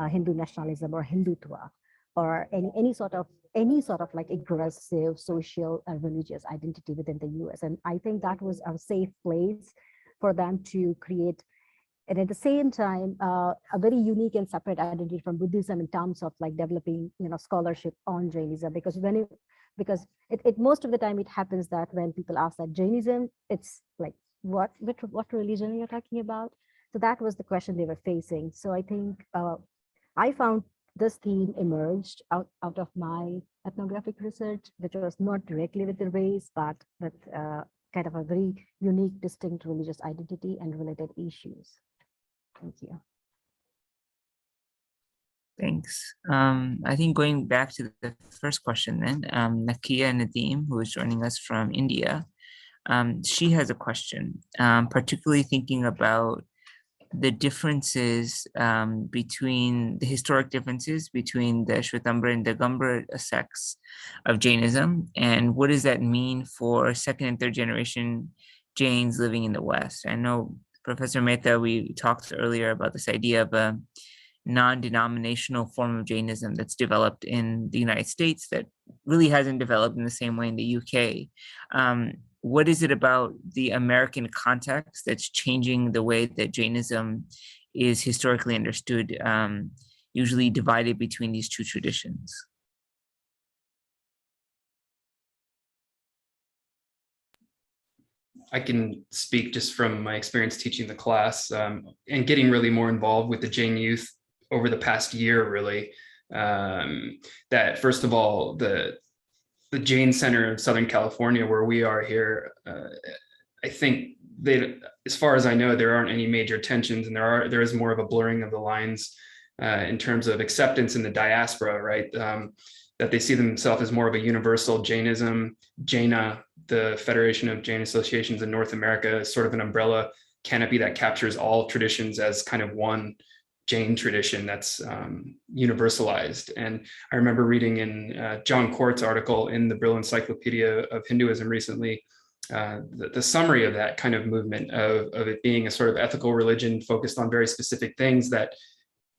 Hindu nationalism or Hindutva, or any sort of like aggressive social and religious identity within the US. And I think that was a safe place for them to create, and at the same time, a very unique and separate identity from Buddhism in terms of like developing, scholarship on Jainism. Because most of the time it happens that when people ask that Jainism, it's like, what religion you're talking about? So that was the question they were facing. So I think I found this theme emerged out of my ethnographic research, which was not directly with the race, but with kind of a very unique, distinct religious identity and related issues. Thank you. Thanks. I think going back to the first question then, Nakia Nadeem, who is joining us from India, she has a question, particularly thinking about the differences between the historic differences between the Shvetambara and Digambara sects of Jainism, and what does that mean for second and third generation Jains living in the West? I know, Professor Mehta, we talked earlier about this idea of a non-denominational form of Jainism that's developed in the United States that really hasn't developed in the same way in the UK. What is it about the American context that's changing the way that Jainism is historically understood, usually divided between these two traditions? I can speak just from my experience teaching the class and getting really more involved with the Jain youth over the past year, really. That first of all, the Jain Center of Southern California, where we are here, I think as far as I know, there aren't any major tensions, and there is more of a blurring of the lines in terms of acceptance in the diaspora, right? That they see themselves as more of a universal Jainism. Jaina, the Federation of Jain Associations in North America, is sort of an umbrella canopy that captures all traditions as kind of one Jain tradition that's universalized. And I remember reading in John Court's article in the Brill Encyclopedia of Hinduism recently, the summary of that kind of movement of it being a sort of ethical religion focused on very specific things that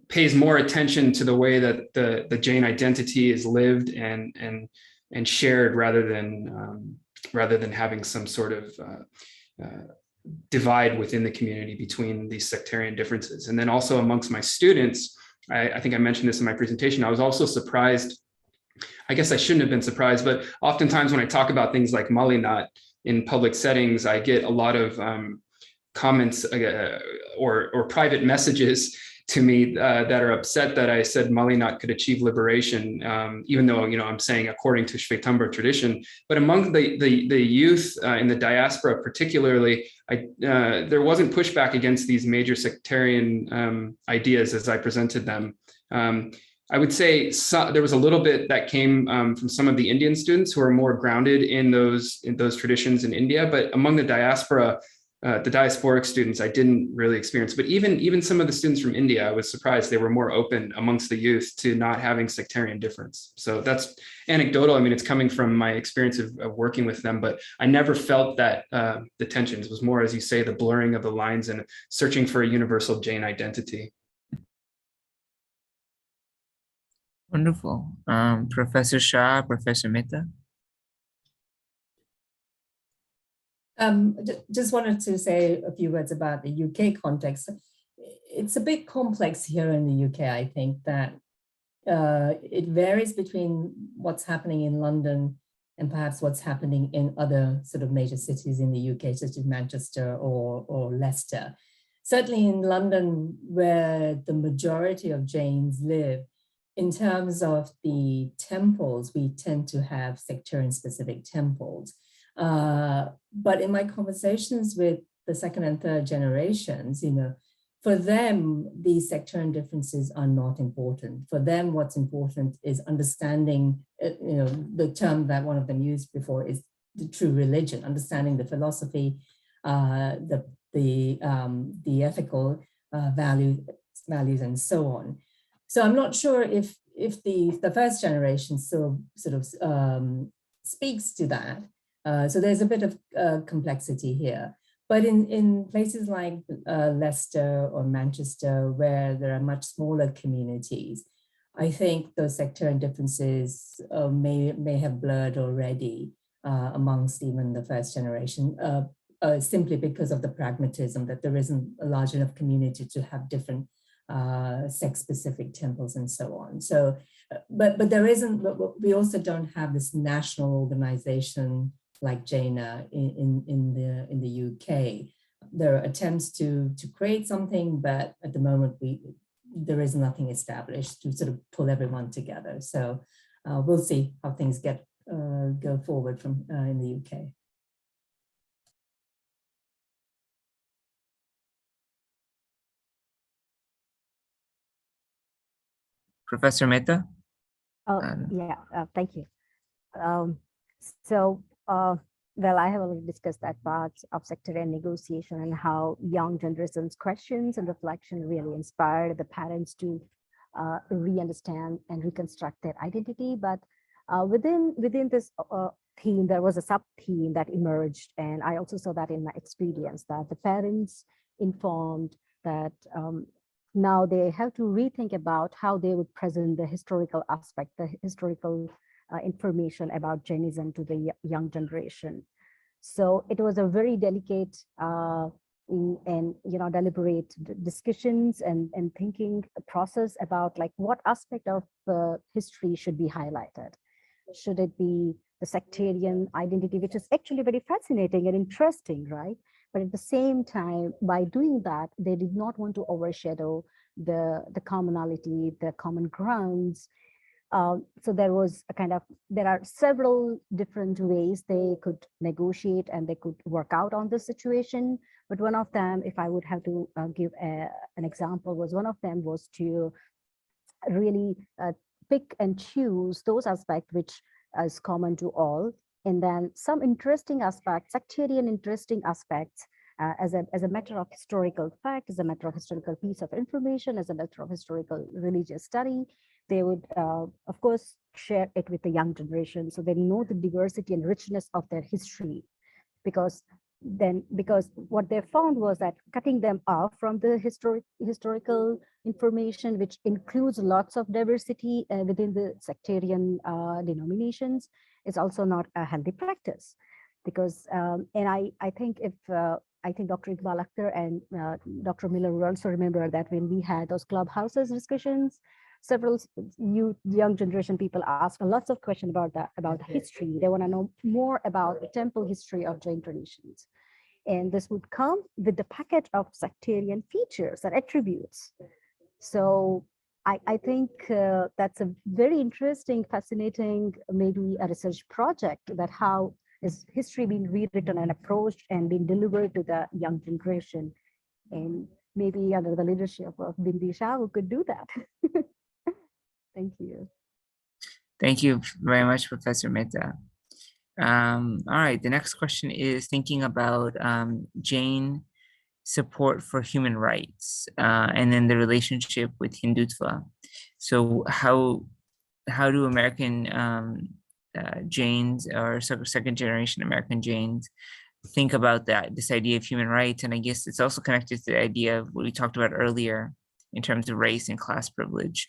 pays more attention to the way that the Jain identity is lived and shared rather than having some sort of divide within the community between these sectarian differences. And then also amongst my students, I think I mentioned this in my presentation, I was also surprised. I guess I shouldn't have been surprised, but oftentimes when I talk about things like Malinat in public settings, I get a lot of comments or private messages to me that are upset that I said Malinat could achieve liberation, even though I'm saying according to Shvetambara tradition. But among the youth in the diaspora, particularly, there wasn't pushback against these major sectarian ideas as I presented them. I would say there was a little bit that came from some of the Indian students who are more grounded in those traditions in India, but among the diaspora. The diasporic students, I didn't really experience, but even some of the students from India, I was surprised they were more open amongst the youth to not having sectarian difference. So that's anecdotal. I mean, it's coming from my experience of working with them, but I never felt that the tensions. It was more, as you say, the blurring of the lines and searching for a universal Jain identity. Wonderful. Professor Shah, Professor Mehta. Just wanted to say a few words about the UK context. It's a bit complex here in the UK, I think, that it varies between what's happening in London and perhaps what's happening in other sort of major cities in the UK, such as Manchester or Leicester. Certainly in London, where the majority of Jains live, in terms of the temples, we tend to have sectarian specific temples. But in my conversations with the second and third generations, for them, these sectarian differences are not important. For them, what's important is understanding, the term that one of them used before is the true religion, understanding the philosophy, the ethical values, and so on. So I'm not sure if the first generation still sort of speaks to that. So there's a bit of complexity here. But in places like Leicester or Manchester, where there are much smaller communities, I think those sectarian differences may have blurred already amongst even the first generation, simply because of the pragmatism that there isn't a large enough community to have different sex-specific temples and so on. So, but there isn't. We also don't have this national organization like Jaina in the UK. There are attempts to create something, but at the moment there is nothing established to sort of pull everyone together. So we'll see how things go forward from in the UK. Professor Mehta? Thank you. Well, I have already discussed that part of sectarian negotiation and how young generations' questions and reflection really inspired the parents to re-understand and reconstruct their identity. But within this theme, there was a sub-theme that emerged, and I also saw that in my experience, that the parents informed that now they have to rethink about how they would present the historical aspect, the historical information about Jainism to the young generation. So it was a very delicate and deliberate discussions and thinking process about like what aspect of history should be highlighted. Should it be the sectarian identity, which is actually very fascinating and interesting, right? But at the same time, by doing that, they did not want to overshadow the commonality, the common grounds. So there are several different ways they could negotiate and they could work out on this situation. But one of them, if I would have to give an example, one of them was to really pick and choose those aspects which is common to all. And then some interesting aspects, sectarian interesting aspects, as a matter of historical fact, as a matter of historical piece of information, as a matter of historical religious study, they would, of course, share it with the young generation so they know the diversity and richness of their history. Because what they found was that cutting them off from the historical information, which includes lots of diversity within the sectarian denominations, is also not a healthy practice. Because, and I think I think Dr. Iqbal Akhtar and Dr. Miller will also remember that when we had those clubhouses discussions, several young generation people asked lots of questions about history. They want to know more about the temple history of Jain traditions. And this would come with the package of sectarian features and attributes. So I think that's a very interesting, fascinating, maybe a research project, that how is history being rewritten and approached and being delivered to the young generation. And maybe under the leadership of Bindi Shah, who could do that. Thank you. Thank you very much, Professor Mehta. All right, the next question is thinking about Jain support for human rights and then the relationship with Hindutva. So how do American Jains or second generation American Jains think about this idea of human rights? And I guess it's also connected to the idea of what we talked about earlier in terms of race and class privilege.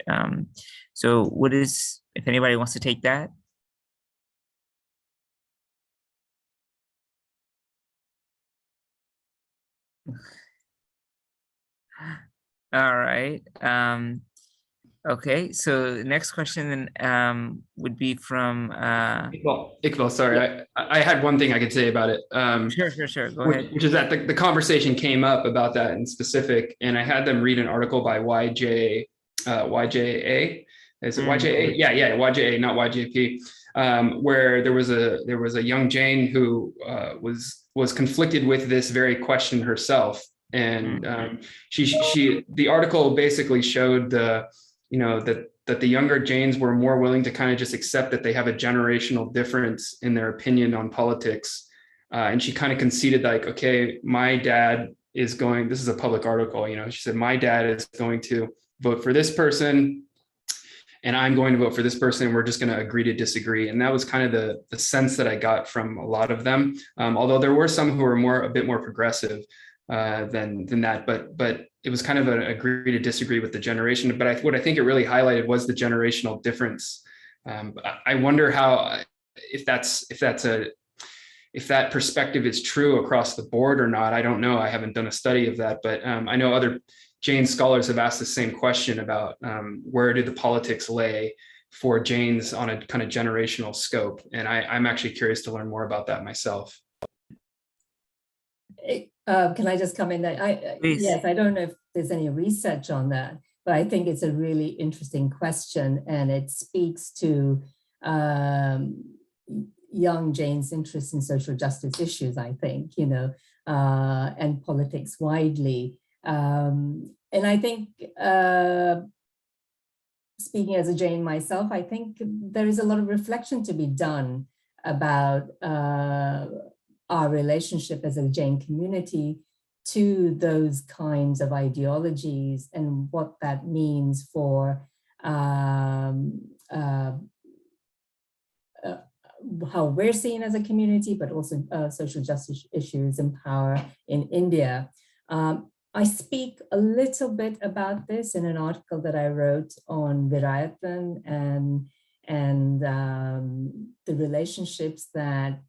So if anybody wants to take that? All right. Okay, so the next question then would be from Iqbal, sorry, I had one thing I could say about it. sure. Go ahead. Which is that the conversation came up about that in specific, and I had them read an article by YJA. Is it YJA? Yeah, YJA, not YJP. Where there was a young Jain who was conflicted with this very question herself, and the article basically showed that the younger Jains were more willing to kind of just accept that they have a generational difference in their opinion on politics. And she kind of conceded like, okay, my dad is going, this is a public article, she said, my dad is going to vote for this person and I'm going to vote for this person. And we're just going to agree to disagree. And that was kind of the sense that I got from a lot of them. Although there were some who were a bit more progressive than that, but it was kind of an agree to disagree with the generation. But what I think it really highlighted was the generational difference. I wonder how, if that perspective is true across the board or not. I don't know. I haven't done a study of that, but I know other Jain scholars have asked the same question about where do the politics lay for Jains on a kind of generational scope. And I'm actually curious to learn more about that myself. Can I just come in there? Yes, I don't know if there's any research on that, but I think it's a really interesting question, and it speaks to young Jain's interest in social justice issues, I think, and politics widely. And I think, speaking as a Jain myself, I think there is a lot of reflection to be done about our relationship as a Jain community to those kinds of ideologies and what that means for how we're seen as a community, but also social justice issues and power in India. I speak a little bit about this in an article that I wrote on Virayatan and the relationships that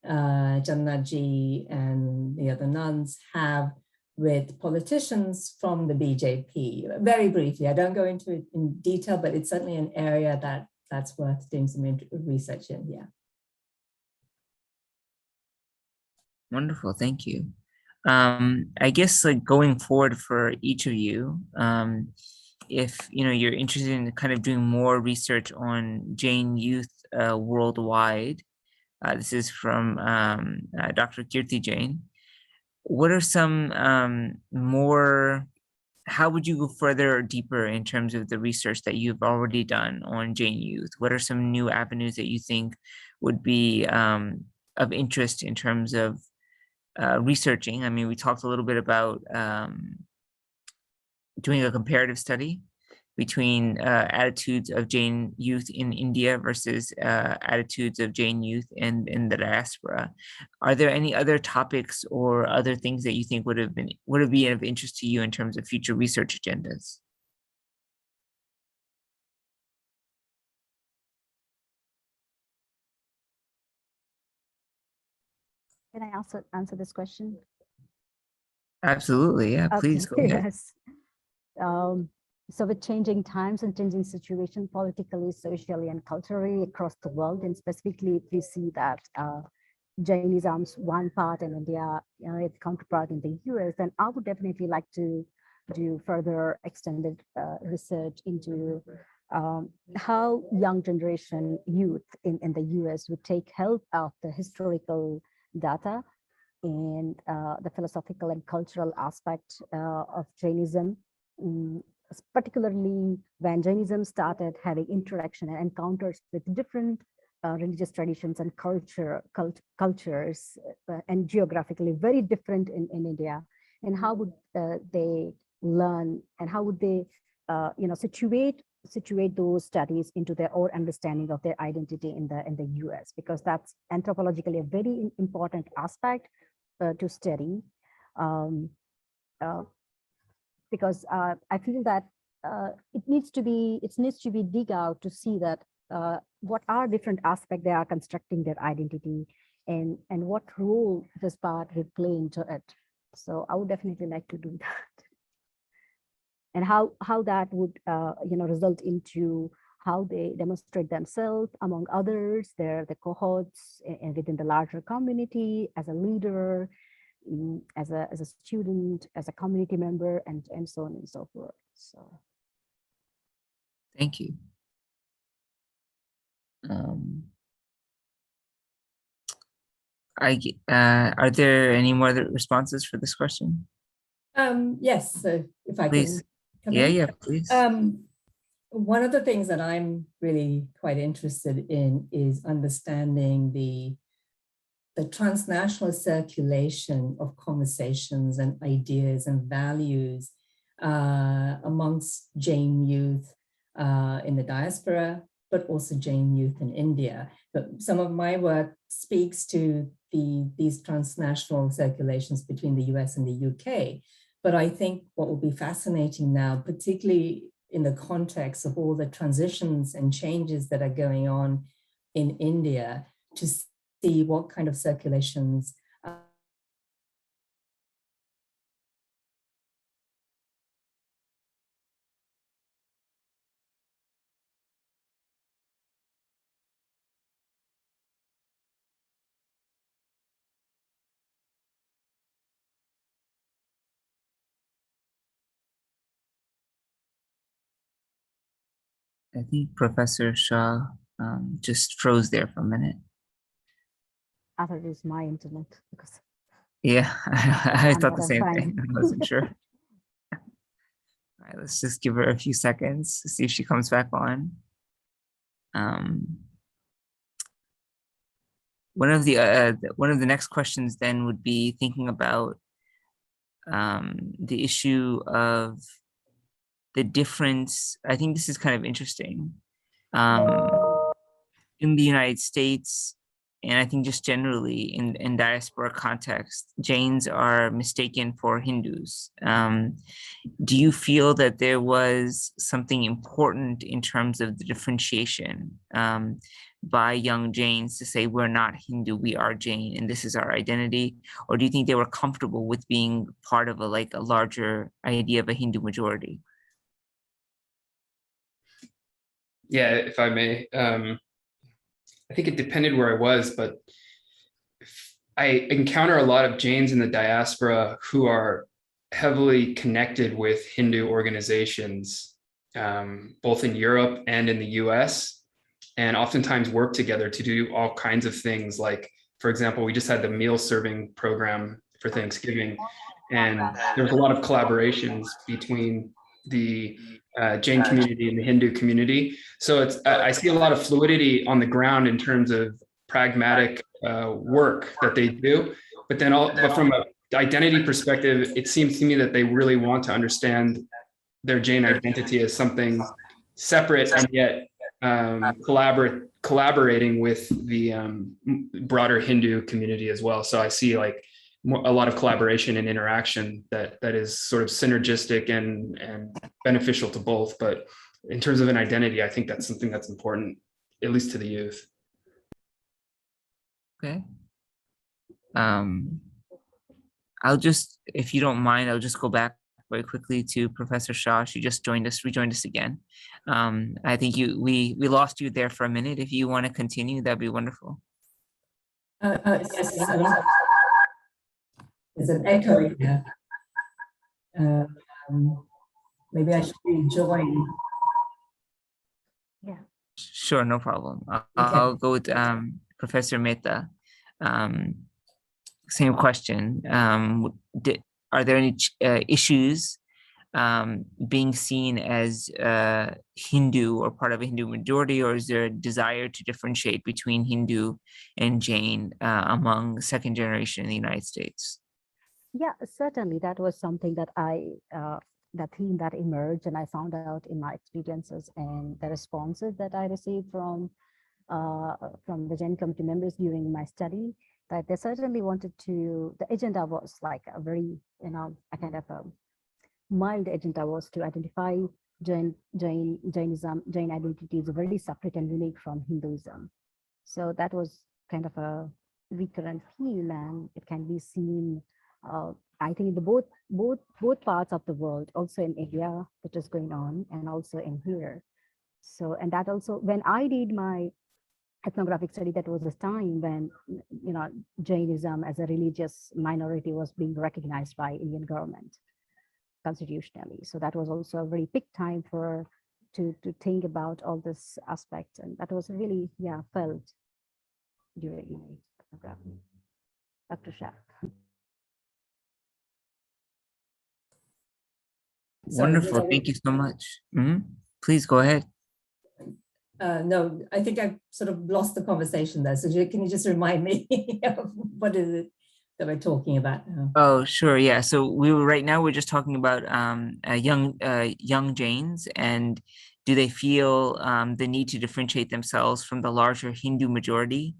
Jannaji and the other nuns have with politicians from the BJP. Very briefly, I don't go into it in detail, but it's certainly an area that's worth doing some research in, yeah. Wonderful, thank you. I guess like going forward for each of you, if you're interested in kind of doing more research on Jain youth worldwide, this is from Dr. Kirti Jain. What are some how would you go further or deeper in terms of the research that you've already done on Jain youth? What are some new avenues that you think would be of interest in terms of researching? I mean, we talked a little bit about doing a comparative study between attitudes of Jain youth in India versus attitudes of Jain youth in the diaspora. Are there any other topics or other things that you think would have been of interest to you in terms of future research agendas? Can I also answer this question? Absolutely, yeah, please go ahead. Yes. So with changing times and changing situation politically, socially, and culturally across the world, and specifically we see that Jainism's one part in India, its counterpart in the US, and I would definitely like to do further extended research into how young generation youth in the US would take help of the historical data and the philosophical and cultural aspect of Jainism, particularly when Jainism started having interaction and encounters with different religious traditions and cultures and geographically very different in India, and how would they learn and how would they situate those studies into their own understanding of their identity in the US, because that's anthropologically a very important aspect to study. Because I feel that it needs to be dig out to see that what are different aspects they are constructing their identity, and what role this part will play into it. So I would definitely like to do that. and how that would result into how they demonstrate themselves among others, the cohorts and within the larger community, as a leader, as a student, as a community member, and so on and so forth. So Thank you. Are there any more responses for this question? Yes, so if I Please. can come Yeah, in. yeah, please. One of the things that I'm really quite interested in is understanding the transnational circulation of conversations and ideas and values amongst Jain youth in the diaspora, but also Jain youth in India. But some of my work speaks to these transnational circulations between the US and the UK. But I think what will be fascinating now, particularly in the context of all the transitions and changes that are going on in India, to see what kind of circulations I think Professor Shah just froze there for a minute. I thought it was my internet because Yeah, I thought the I'm same fine. thing. I wasn't sure. All right, let's just give her a few seconds to see if she comes back on. One of the next questions then would be thinking about the issue of the difference. I think this is kind of interesting. In the United States, and I think just generally in diaspora context, Jains are mistaken for Hindus. Do you feel that there was something important in terms of the differentiation by young Jains to say, we're not Hindu, we are Jain, and this is our identity? Or do you think they were comfortable with being part of a larger idea of a Hindu majority? Yeah, if I may, I think it depended where I was, but I encounter a lot of Jains in the diaspora who are heavily connected with Hindu organizations, both in Europe and in the US, and oftentimes work together to do all kinds of things. Like, for example, we just had the meal serving program for Thanksgiving, and there was a lot of collaborations between the Jain community and the Hindu community. So I see a lot of fluidity on the ground in terms of pragmatic work that they do, but from an identity perspective, it seems to me that they really want to understand their Jain identity as something separate and yet collaborating with the broader Hindu community as well. So I see a lot of collaboration and interaction that is sort of synergistic and beneficial to both. But in terms of an identity, I think that's something that's important, at least to the youth. Okay. I'll just, if you don't mind, I'll just go back very quickly to Professor Shah. She just rejoined us again. I think we lost you there for a minute. If you want to continue, that'd be wonderful. Yes, there's an echo here. Maybe I should rejoin. Yeah. Sure, no problem. Okay. I'll go with Professor Mehta. Same question. Are there any issues being seen as Hindu or part of a Hindu majority, or is there a desire to differentiate between Hindu and Jain among second generation in the United States? Yeah, certainly. That was something that that theme that emerged, and I found out in my experiences and the responses that I received from the Jain community members during my study, that they certainly wanted to, the agenda was like a very, a kind of a mild agenda was to identify Jainism, Jain identity is very separate and unique from Hinduism. So that was kind of a recurrent theme, and it can be seen I think the both parts of the world, also in India, it is going on, and also in here. So, and that also, when I did my ethnographic study, that was a time when, Jainism as a religious minority was being recognized by Indian government constitutionally. So that was also a very big time to think about all this aspect, and that was really felt during my ethnography. Dr. Shah. Wonderful. Thank you so much. Please go ahead. No, I think I've sort of lost the conversation there. So can you just remind me of what is it that we're talking about now? Oh, sure. Yeah. So right now we're just talking about young Jains, and do they feel the need to differentiate themselves from the larger Hindu majority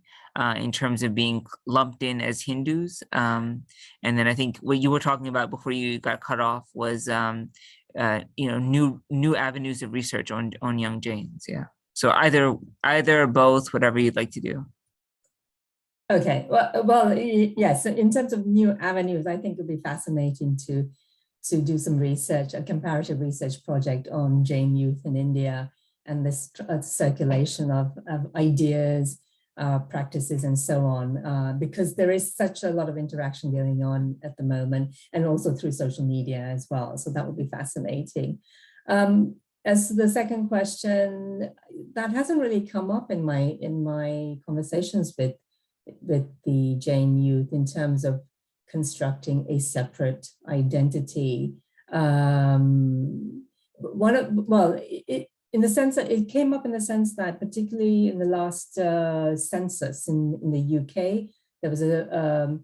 in terms of being lumped in as Hindus? And then I think what you were talking about before you got cut off was new avenues of research on young Jains. Yeah. So either or both, whatever you'd like to do. Okay, well, yes. So in terms of new avenues, I think it'll be fascinating to do some research, a comparative research project on Jain youth in India and this circulation of ideas, practices, and so on, because there is such a lot of interaction going on at the moment, and also through social media as well. So that would be fascinating. As to the second question, that hasn't really come up in my conversations with the Jain youth in terms of constructing a separate identity. In the sense that it came up in the sense that, particularly in the last census in the UK, there was a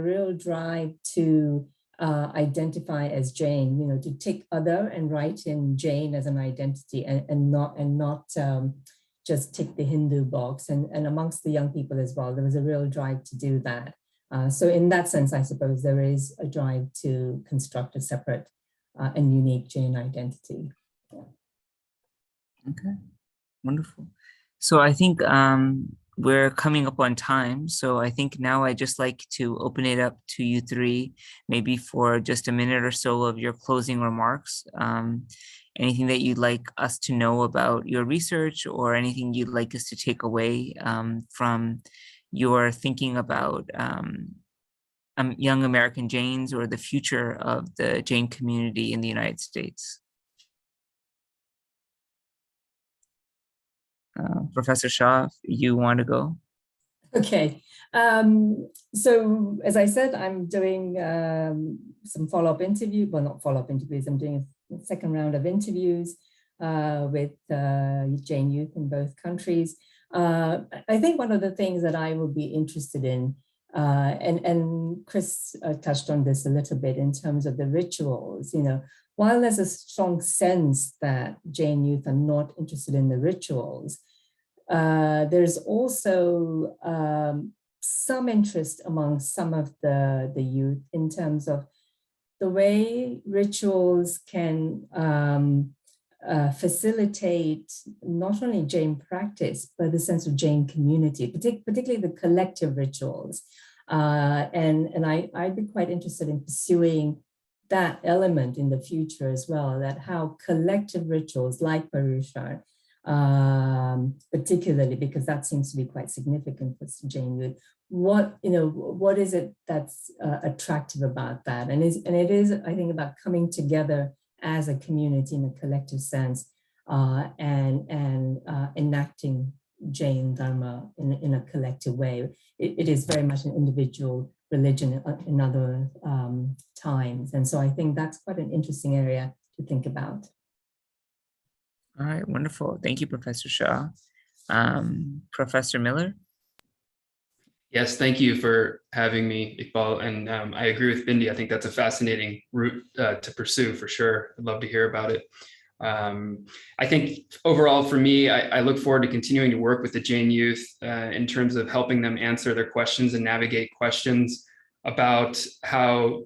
real drive to identify as Jain, to take other and write in Jain as an identity, and not just tick the Hindu box, and amongst the young people as well, there was a real drive to do that. So in that sense, I suppose there is a drive to construct a separate and unique Jain identity. Okay, wonderful. So I think we're coming up on time. So I think now I'd just like to open it up to you three, maybe for just a minute or so of your closing remarks. Anything that you'd like us to know about your research, or anything you'd like us to take away from your thinking about young American Jains or the future of the Jain community in the United States. Professor Shah, you want to go? Okay. So as I said, I'm doing some follow-up interview, well, not follow-up interviews, I'm doing a second round of interviews with Jain youth in both countries. I think one of the things that I would be interested in, and Chris touched on this a little bit in terms of the rituals, while there's a strong sense that Jain youth are not interested in the rituals, there's also some interest among some of the youth in terms of the way rituals can facilitate not only Jain practice, but the sense of Jain community, particularly the collective rituals. And I'd be quite interested in pursuing that element in the future as well, that how collective rituals like Paryushan, particularly because that seems to be quite significant for Jain youth, what is it that's attractive about that? And it is, I think, about coming together as a community in a collective sense, and enacting Jain Dharma in a collective way. It is very much an individual religion in other times. And so I think that's quite an interesting area to think about. All right, wonderful. Thank you, Professor Shah. Professor Miller? Yes, thank you for having me, Iqbal. And I agree with Bindi. I think that's a fascinating route to pursue for sure. I'd love to hear about it. I think overall for me, I look forward to continuing to work with the Jain youth in terms of helping them answer their questions and navigate questions about how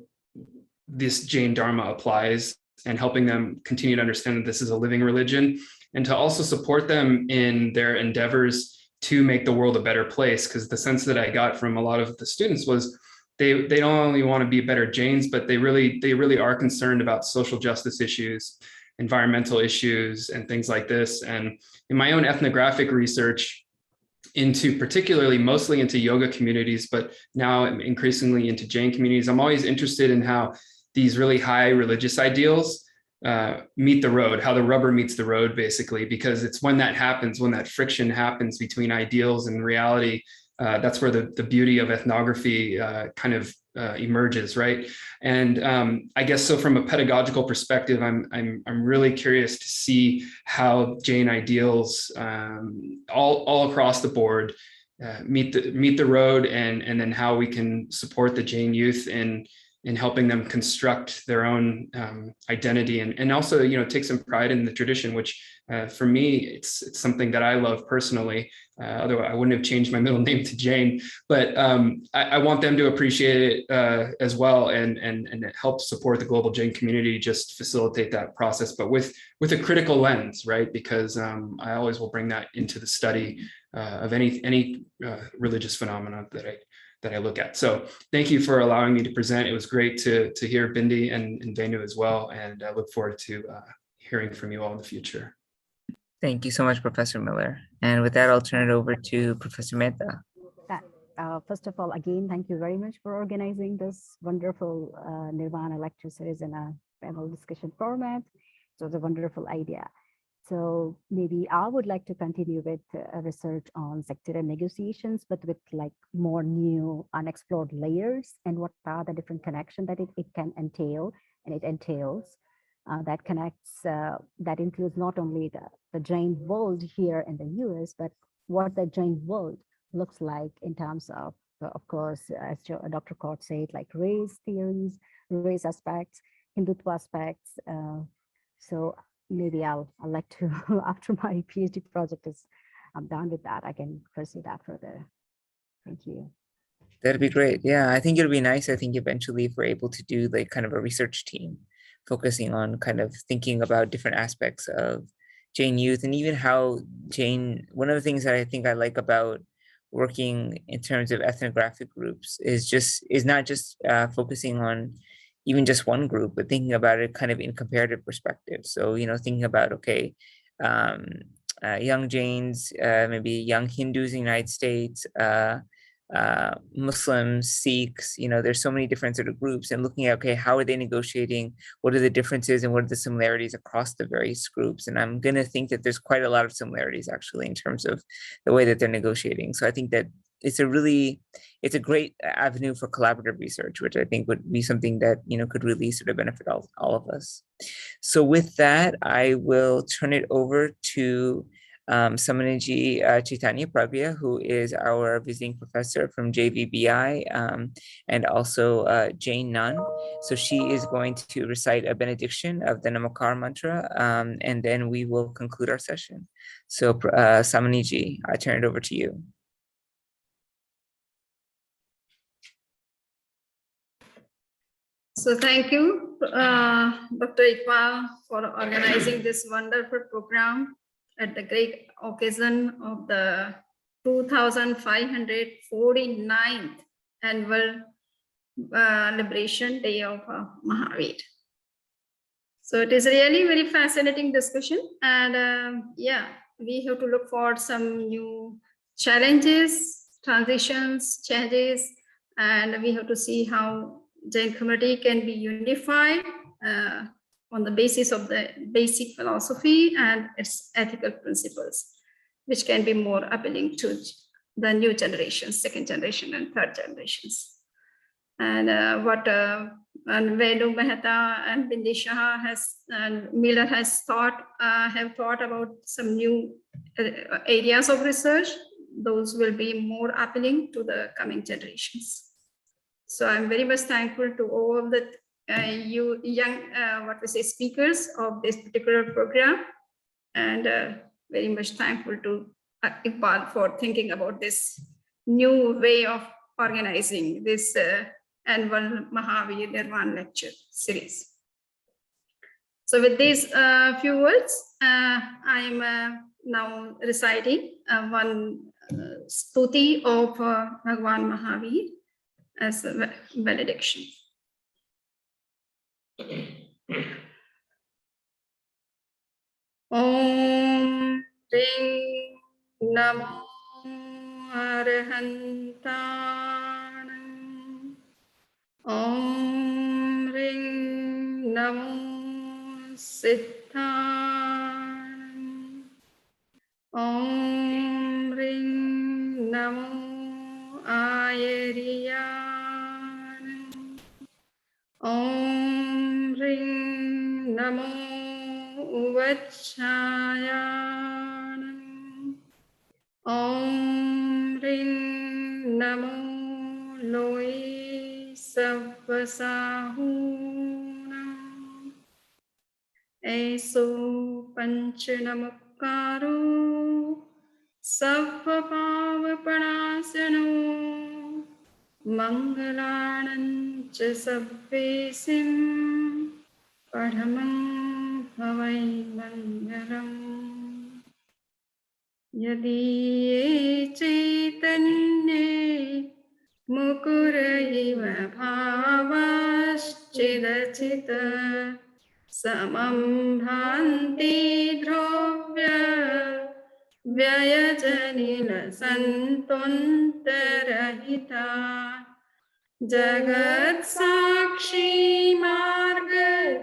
this Jain Dharma applies, and helping them continue to understand that this is a living religion, and to also support them in their endeavors to make the world a better place. Because the sense that I got from a lot of the students was they don't only want to be better Jains, but they really are concerned about social justice issues, environmental issues, and things like this. And in my own ethnographic research into particularly mostly into yoga communities, but now increasingly into Jain communities, I'm always interested in how these really high religious ideals meet the road, how the rubber meets the road, basically, because it's when that happens, when that friction happens between ideals and reality, that's where the beauty of ethnography kind of emerges, right? And I guess so from a pedagogical perspective, I'm really curious to see how Jain ideals all across the board meet the road, and then how we can support the Jain youth in helping them construct their own identity, and also, you know, take some pride in the tradition, which for me, it's something that I love personally. Otherwise, I wouldn't have changed my middle name to Jain, but I want them to appreciate it as well, and help support the global Jain community, just facilitate that process, but with a critical lens, right? Because I always will bring that into the study of any religious phenomena that I look at. So thank you for allowing me to present. It was great to hear Bindi and Venu as well, and I look forward to hearing from you all in the future. Thank you so much, Professor Miller. And with that, I'll turn it over to Professor Mehta. First of all, again, thank you very much for organizing this wonderful Nirvana lecture series in a panel discussion format. So it was a wonderful idea. So maybe I would like to continue with research on sectarian negotiations, but with like more new unexplored layers, and what are the different connections that it can entail, and it entails. That connects, that includes not only the Jain world here in the US, but what the Jain world looks like in terms of course, as Dr. Kaur said, like race theories, race aspects, Hindutva aspects. So maybe I'll like to, after my PhD project I'm done with that, I can pursue that further. Thank you. That'd be great. Yeah, I think it'll be nice. I think eventually if we're able to do like kind of a research team focusing on kind of thinking about different aspects of Jain youth, and even how Jain, one of the things that I think I like about working in terms of ethnographic groups is not just focusing on even just one group, but thinking about it kind of in comparative perspective. So, you know, thinking about, okay, young Jains, maybe young Hindus in the United States, Muslims, Sikhs, you know, there's so many different sort of groups, and looking at, okay, how are they negotiating? What are the differences and what are the similarities across the various groups? And I'm going to think that there's quite a lot of similarities actually in terms of the way that they're negotiating. So I think that it's a great avenue for collaborative research, which I think would be something that, you know, could really sort of benefit all of us. So with that, I will turn it over to Samaniji Chaitanya Pragya, who is our visiting professor from JVBI, and also Jain nun. So she is going to recite a benediction of the Namaskar mantra, and then we will conclude our session. So Samaniji, I turn it over to you. So thank you, Dr. Iqbal, for organizing this wonderful program at the great occasion of the 2549th annual Liberation Day of Mahavir. So it is really very fascinating discussion, and yeah, we have to look for some new challenges, transitions, changes, and we have to see how Jain community can be unified on the basis of the basic philosophy and its ethical principles, which can be more appealing to the new generations, second generation and third generations. And what Venu Mehta and Bindi Shah and Miller have thought about some new areas of research, those will be more appealing to the coming generations. So I'm very much thankful to all of the you young speakers of this particular program, and very much thankful to Iqbal for thinking about this new way of organizing this annual Mahavir Nirvan lecture series. So with these few words, I'm now reciting one stuti of Bhagwan Mahavir. as a benediction. Om Ring Namo Arhantanam. Om Ring Namo Siddhanam. Om Ring Namo Ayariyanam. Om Ring Namo Vachayanam. Om Ring Namo Loi Savasahunam. Eso Panchanamukaro Savapavapanasano Mangalanam cha Sabbesim Padhamam Havai Mangalam. Yadi Chaitanye Mukuraiva Bhavaschidachita Samam Bhanti Drovya Vyayajanila Santontarahita Jagat Sakshi Marga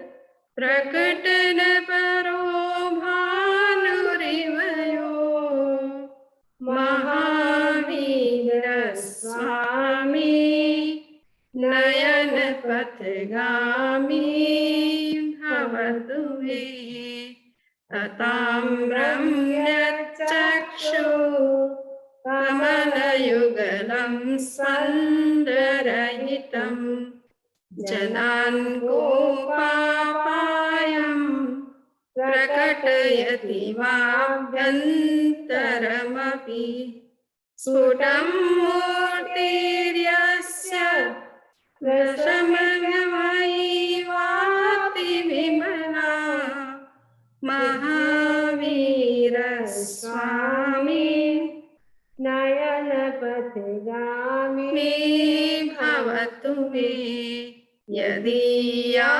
Prakatana Paro Bhanurivayo Mahavira Swami Nayana Pathgami Bhavatu Me Tatam Brahmya Chakshu Kamalayugalam Sandarahitam Janan Gopapayam Prakatayati Vabhyantaramapi Sudam Murtiryasya Dasamagavai Vati Vimala Mahavira Swami Nayana Pathgami Bhavatu Me Yadiya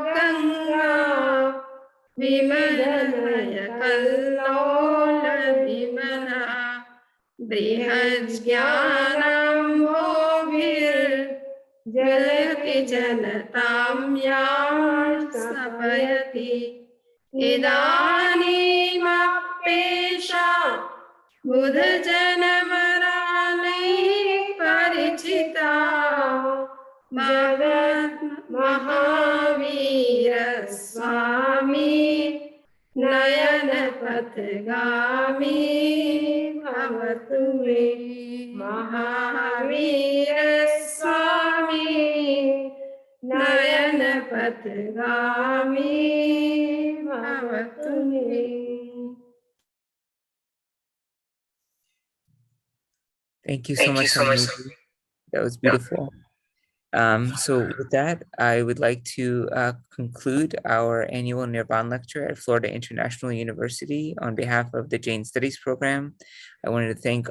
Ganga Vimadanaya Kallola Vimana Brihajnanam Bhovir Jalati Janatam Yam Sapayati Idani Mapesha Buddha Janavarani Parichita Bhagat Mahavira Swami Nayana Pathgami Bhavatu Me Mahavira Swami Nayana Pathgami Bhavatu Me. Thank you so much, Swamiji. That was beautiful. So with that, I would like to conclude our annual Nirvan lecture at Florida International University on behalf of the Jain Studies program. I wanted to thank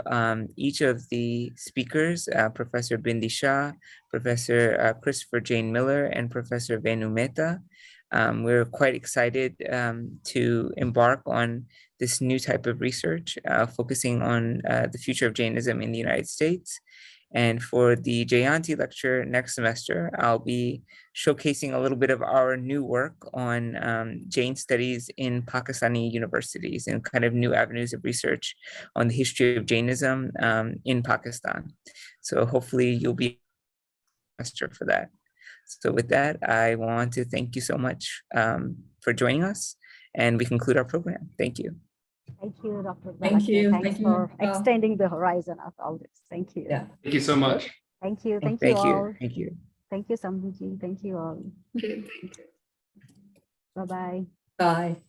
each of the speakers, Professor Bindi Shah, Professor Christopher Jane Miller, and Professor Venu Mehta. We're quite excited to embark on this new type of research, focusing on the future of Jainism in the United States. And for the Jayanti lecture next semester, I'll be showcasing a little bit of our new work on Jain studies in Pakistani universities and kind of new avenues of research on the history of Jainism in Pakistan. So hopefully you'll be a semester for that. So with that, I want to thank you so much for joining us, and we conclude our program. Thank you. Thank you, Dr. Thank you. Thanks Thank you. for extending the horizon of all this. Thank you. Yeah. Thank you so much. Thank you. Thank you Thank all. you. Thank you. Thank you, Samiji. Thank you all. Okay. Bye-bye. Bye.